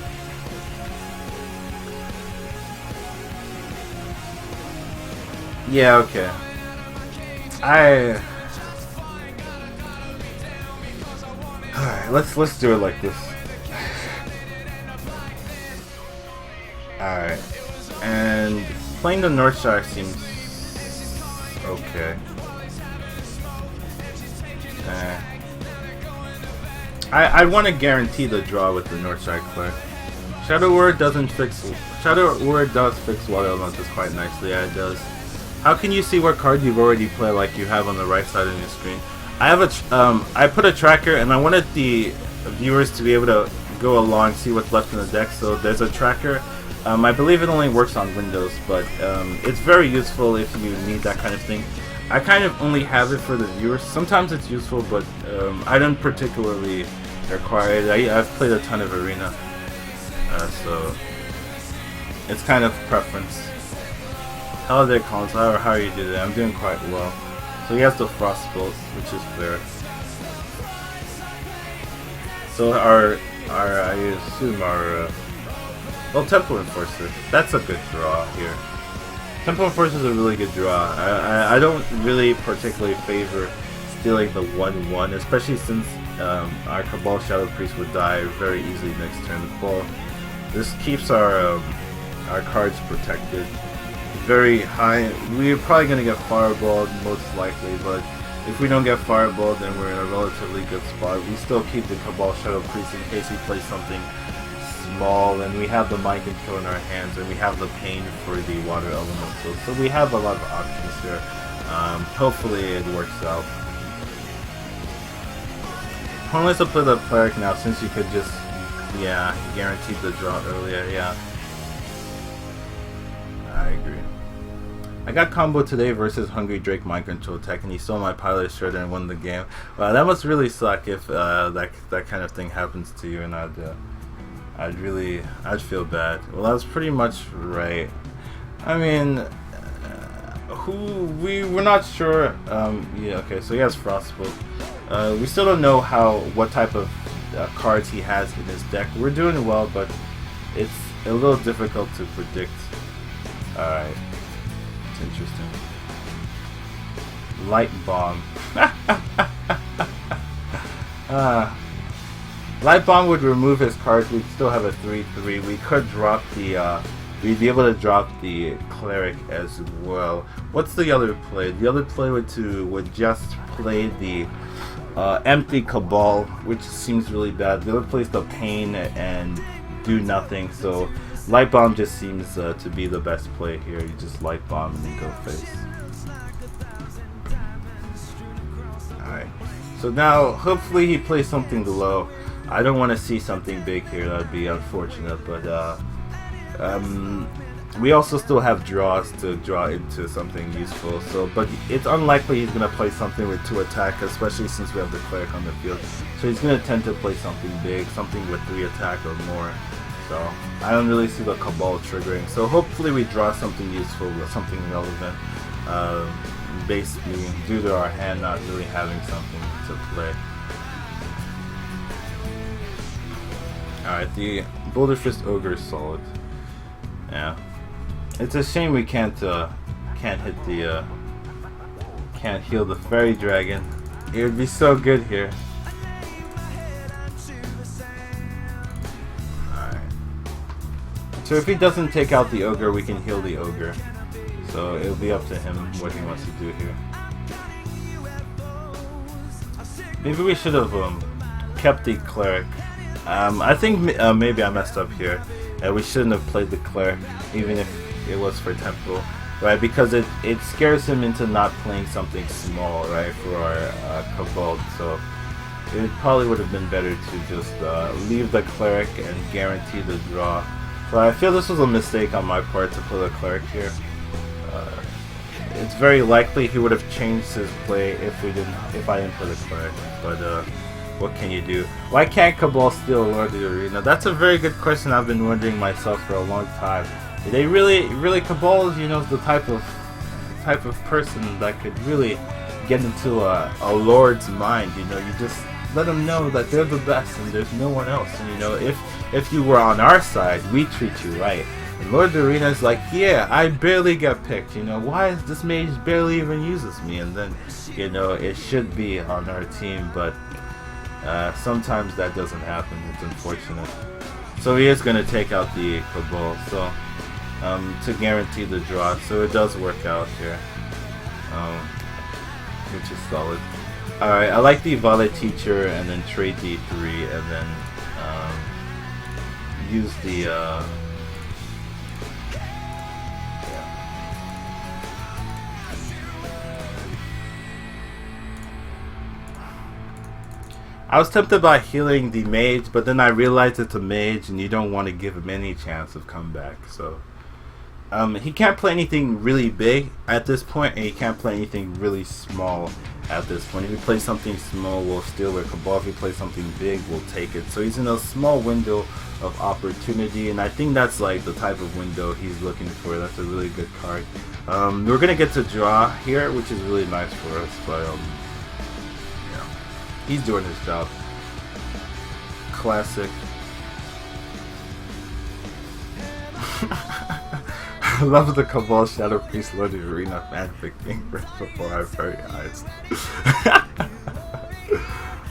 Yeah, okay. Alright, let's do it like this. Alright. And playing the Northshire seems okay. I want to guarantee the draw with the Northside Clerk. Shadow Word doesn't fix. Shadow Word does fix Water Elementals quite nicely. Yeah, it does. How can you see what card you've already played like you have on the right side of your screen? I have I put a tracker, and I wanted the viewers to be able to go along, see what's left in the deck. So there's a tracker. I believe it only works on Windows, but it's very useful if you need that kind of thing. I kind of only have it for the viewers. Sometimes it's useful, but I don't particularly require it. I've played a ton of Arena, so it's kind of preference. Hello there, Collins. How are you today? I'm doing quite well. So he has the Frost Bolt, which is fair. So I assume our well, Temple Enforcer. That's a good draw here. Temple Enforcer is a really good draw. I don't really particularly favor stealing the 1/1, especially since our Cabal Shadow Priest would die very easily next turn. Well, this keeps our cards protected. Very high. We're probably gonna get fireballed most likely, but if we don't get fireballed, then we're in a relatively good spot. We still keep the Cabal Shadow Priest in case he plays something small, and we have the Mind Control in our hands, and we have the Pain for the Water Elemental. So we have a lot of options here. Hopefully it works out. Pointless to play the Cleric now since you could just, yeah, guarantee the draw earlier. Yeah, I agree. I got combo today versus Hungry Drake Mind Control Tech, and he stole my pilot shirt and won the game. Wow, that must really suck if that kind of thing happens to you, and I'd feel bad. Well, that's pretty much right. I mean, we're not sure. Yeah, okay. So he has Frostbolt. We still don't know what type of cards he has in his deck. We're doing well, but it's a little difficult to predict. All right. Interesting. Light Bomb. Light Bomb would remove his cards. We'd still have a 3/3. We could drop the. We'd be able to drop the Cleric as well. What's the other play? The other play would just play the empty Cabal, which seems really bad. The other plays the Pain and do nothing. So Light Bomb just seems to be the best play here. You just Light Bomb and then go face. Alright. So now, hopefully he plays something low. I don't want to see something big here. That would be unfortunate. But we also still have draws to draw into something useful. So, but it's unlikely he's going to play something with 2 attack, especially since we have the Cleric on the field. So he's going to tend to play something big, something with 3 attack or more. So I don't really see the Cabal triggering. So hopefully we draw something useful, something relevant, basically due to our hand not really having something to play. Alright, the Boulder Fist Ogre is solid. Yeah, it's a shame we can't hit the can't heal the Fairy Dragon. It would be so good here. So if he doesn't take out the Ogre, we can heal the Ogre. So it'll be up to him what he wants to do here. Maybe we should have kept the Cleric. I think maybe I messed up here. We shouldn't have played the Cleric, even if it was for Temple, right? Because it scares him into not playing something small, right, for our Cabal. So it probably would have been better to just leave the Cleric and guarantee the draw. So I feel this was a mistake on my part to play the Cleric here. It's very likely he would have changed his play if I didn't play the Cleric. But what can you do? Why can't Cabal steal Lord of the Arena? That's a very good question I've been wondering myself for a long time. They really Cabal is, you know, the type of person that could really get into a Lord's mind. You know, you just let them know that they're the best and there's no one else. And you know, if you were on our side, we treat you right. And Lord of the Arena is like, yeah, I barely get picked. You know, why is this mage barely even uses me? And then, you know, it should be on our team, but sometimes that doesn't happen. It's unfortunate. So he is going to take out the Cabal, so to guarantee the draw. So it does work out here, which is solid. Alright, I like the Volley Teacher and then trade D3 and then use the I was tempted by healing the mage, but then I realized it's a mage and you don't want to give him any chance of comeback. So he can't play anything really big at this point, and he can't play anything really small at this point. If he plays something small, we'll steal with Cabal. If he plays something big, we'll take it. So he's in a small window of opportunity, and I think that's like the type of window he's looking for. That's a really good card. We're gonna get to draw here, which is really nice for us, but he's doing his job. Classic. I love the Cabal Shadow Priest Lord of Arena fanfic being read before our very eyes.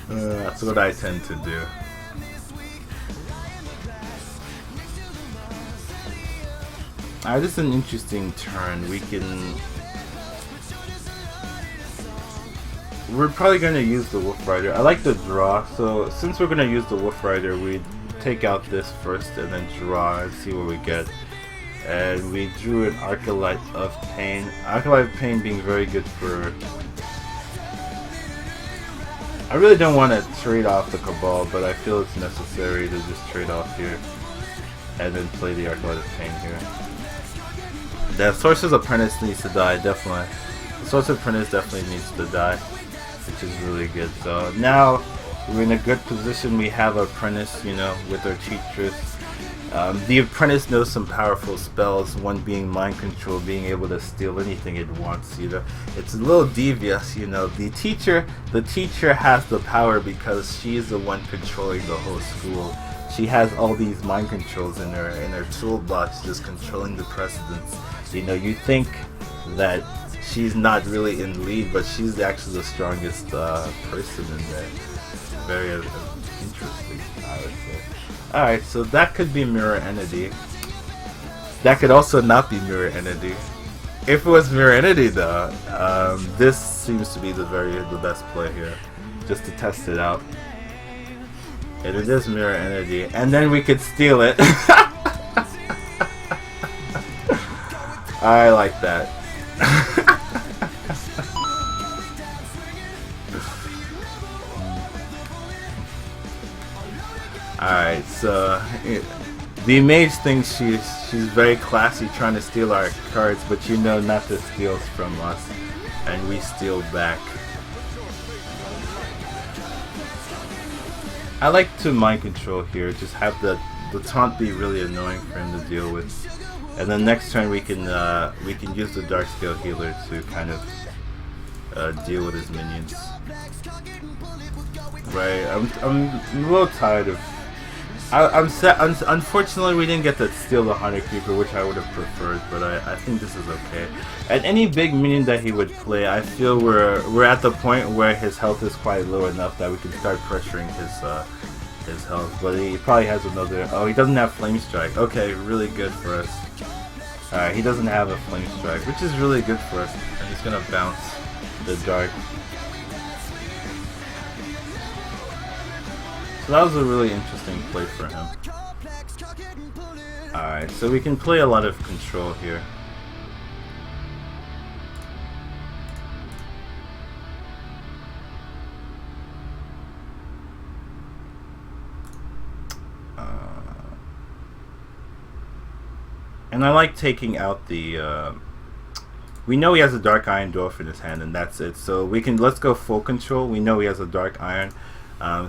That's what I tend to do. Alright, this is an interesting turn. We're probably going to use the Wolf Rider. I like the draw, so since we're going to use the Wolf Rider, we take out this first and then draw and see what we get. And we drew an Acolyte of Pain. Acolyte of Pain being very good for... I really don't want to trade off the Cabal, but I feel it's necessary to just trade off here and then play the Acolyte of Pain here. The Sorcerer's Apprentice needs to die, definitely. The Sorcerer's Apprentice definitely needs to die, which is really good. So now we're in a good position. We have Apprentice, you know, with our Cheatress. The Apprentice knows some powerful spells, one being Mind Control, being able to steal anything it wants, you know. It's a little devious, you know. The teacher has the power because she's the one controlling the whole school. She has all these mind controls in her toolbox, just controlling the precedents. You know, you think that she's not really in lead, but she's actually the strongest person in there. Very interesting, I would say. Alright, so that could be Mirror Entity. That could also not be Mirror Entity. If it was Mirror Entity though, this seems to be the best play here. Just to test it out. And it is Mirror Entity. And then we could steal it. I like that. Alright, so the mage thinks she's very classy trying to steal our cards, but you know not to steal from us, and we steal back. I like to mind control here, just have the taunt be really annoying for him to deal with, and then next turn we can use the Dark Scale Healer to kind of deal with his minions. Right, I'm a little tired of. I'm set. Unfortunately, we didn't get to steal the Hunter Creeper, which I would have preferred, but I think this is okay. At any big minion that he would play, I feel we're at the point where his health is quite low enough that we can start pressuring his health. But he probably has another. Oh, he doesn't have Flame Strike. Okay, really good for us. Alright, he doesn't have a Flame Strike, which is really good for us. And he's gonna bounce the Dark. So that was a really interesting play for him. Alright, so we can play a lot of control here. And I like taking out the... we know he has a Dark Iron Dwarf in his hand, and that's it. So we can, let's go full control. We know he has a Dark Iron.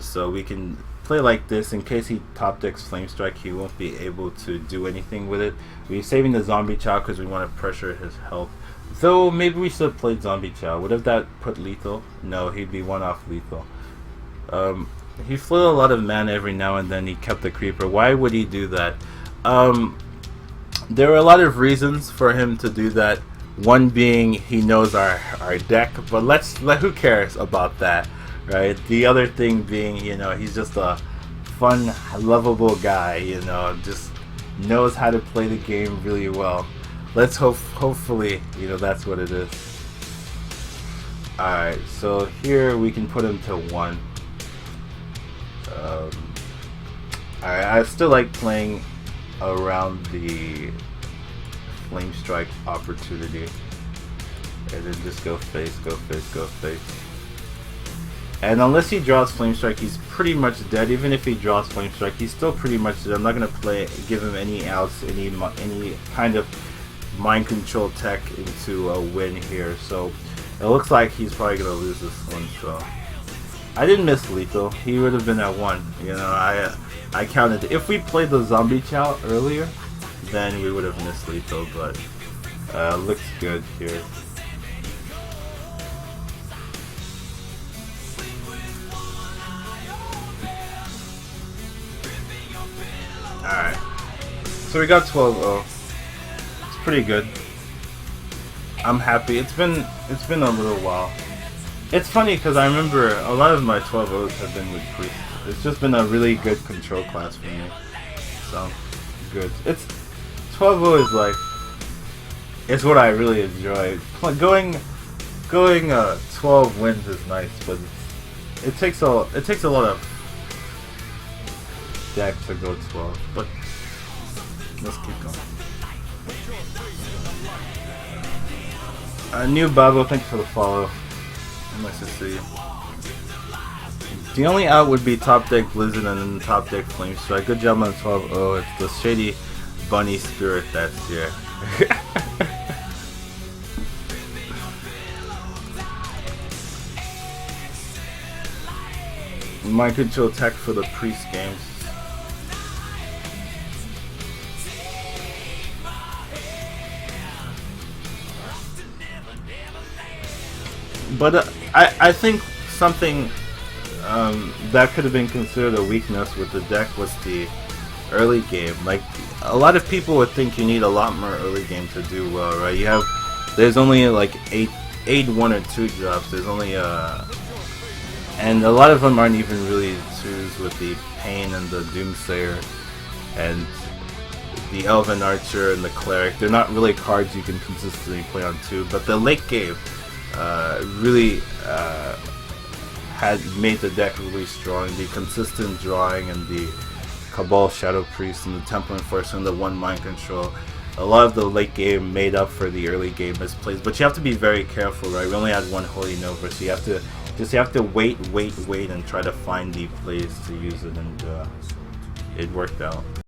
So we can play like this. In case he top decks Flame Strike, he won't be able to do anything with it. We're saving the Zombie Chow because we want to pressure his health. Though maybe we should have played Zombie Chow. Would have that put lethal? No, he'd be one off lethal. He flew a lot of mana every now and then. He kept the Creeper. Why would he do that? There are a lot of reasons for him to do that. One being he knows our deck, but who cares about that? Right. The other thing being, you know, he's just a fun, lovable guy. You know, just knows how to play the game really well. Let's hopefully, you know, that's what it is. Alright, so here we can put him to 1. Alright, I still like playing around the Flame Strike opportunity. And then just go face, go face, go face. And unless he draws Flame Strike, he's pretty much dead. Even if he draws Flame Strike, he's still pretty much dead. I'm not gonna give him any outs, any kind of mind control tech into a win here. So it looks like he's probably gonna lose this one. So I didn't miss lethal. He would have been at 1. You know, I counted. If we played the zombie chow earlier, then we would have missed lethal. But looks good here. Alright, so we got 12-0. It's pretty good. I'm happy. It's been a little while. It's funny because I remember a lot of my 12-0s have been with Priest. It's just been a really good control class for me. So good. It's 12-0 is like, it's what I really enjoy. Going 12 wins is nice, but it takes a lot of deck to go 12, but let's keep going. New Babo, thank you for the follow. Nice to see you. The only out would be top deck Blizzard and then top deck Flame Strike. Good job on 12-0. It's the shady bunny spirit that's here. Mind control tech for the Priest games. But I think something that could have been considered a weakness with the deck was the early game. Like, a lot of people would think you need a lot more early game to do well, right? There's only like 8 1 or 2 drops. There's only and a lot of them aren't even really 2s with the Pain and the Doomsayer and the Elven Archer and the Cleric. They're not really cards you can consistently play on 2, but the late game really had made the deck really strong. The consistent drawing and the Cabal Shadow Priest and the Temple Enforcer and the 1 mind control. A lot of the late game made up for the early game misplays, but you have to be very careful, right? We only had 1 Holy Nova, so you have to wait and try to find the plays to use it, and it worked out.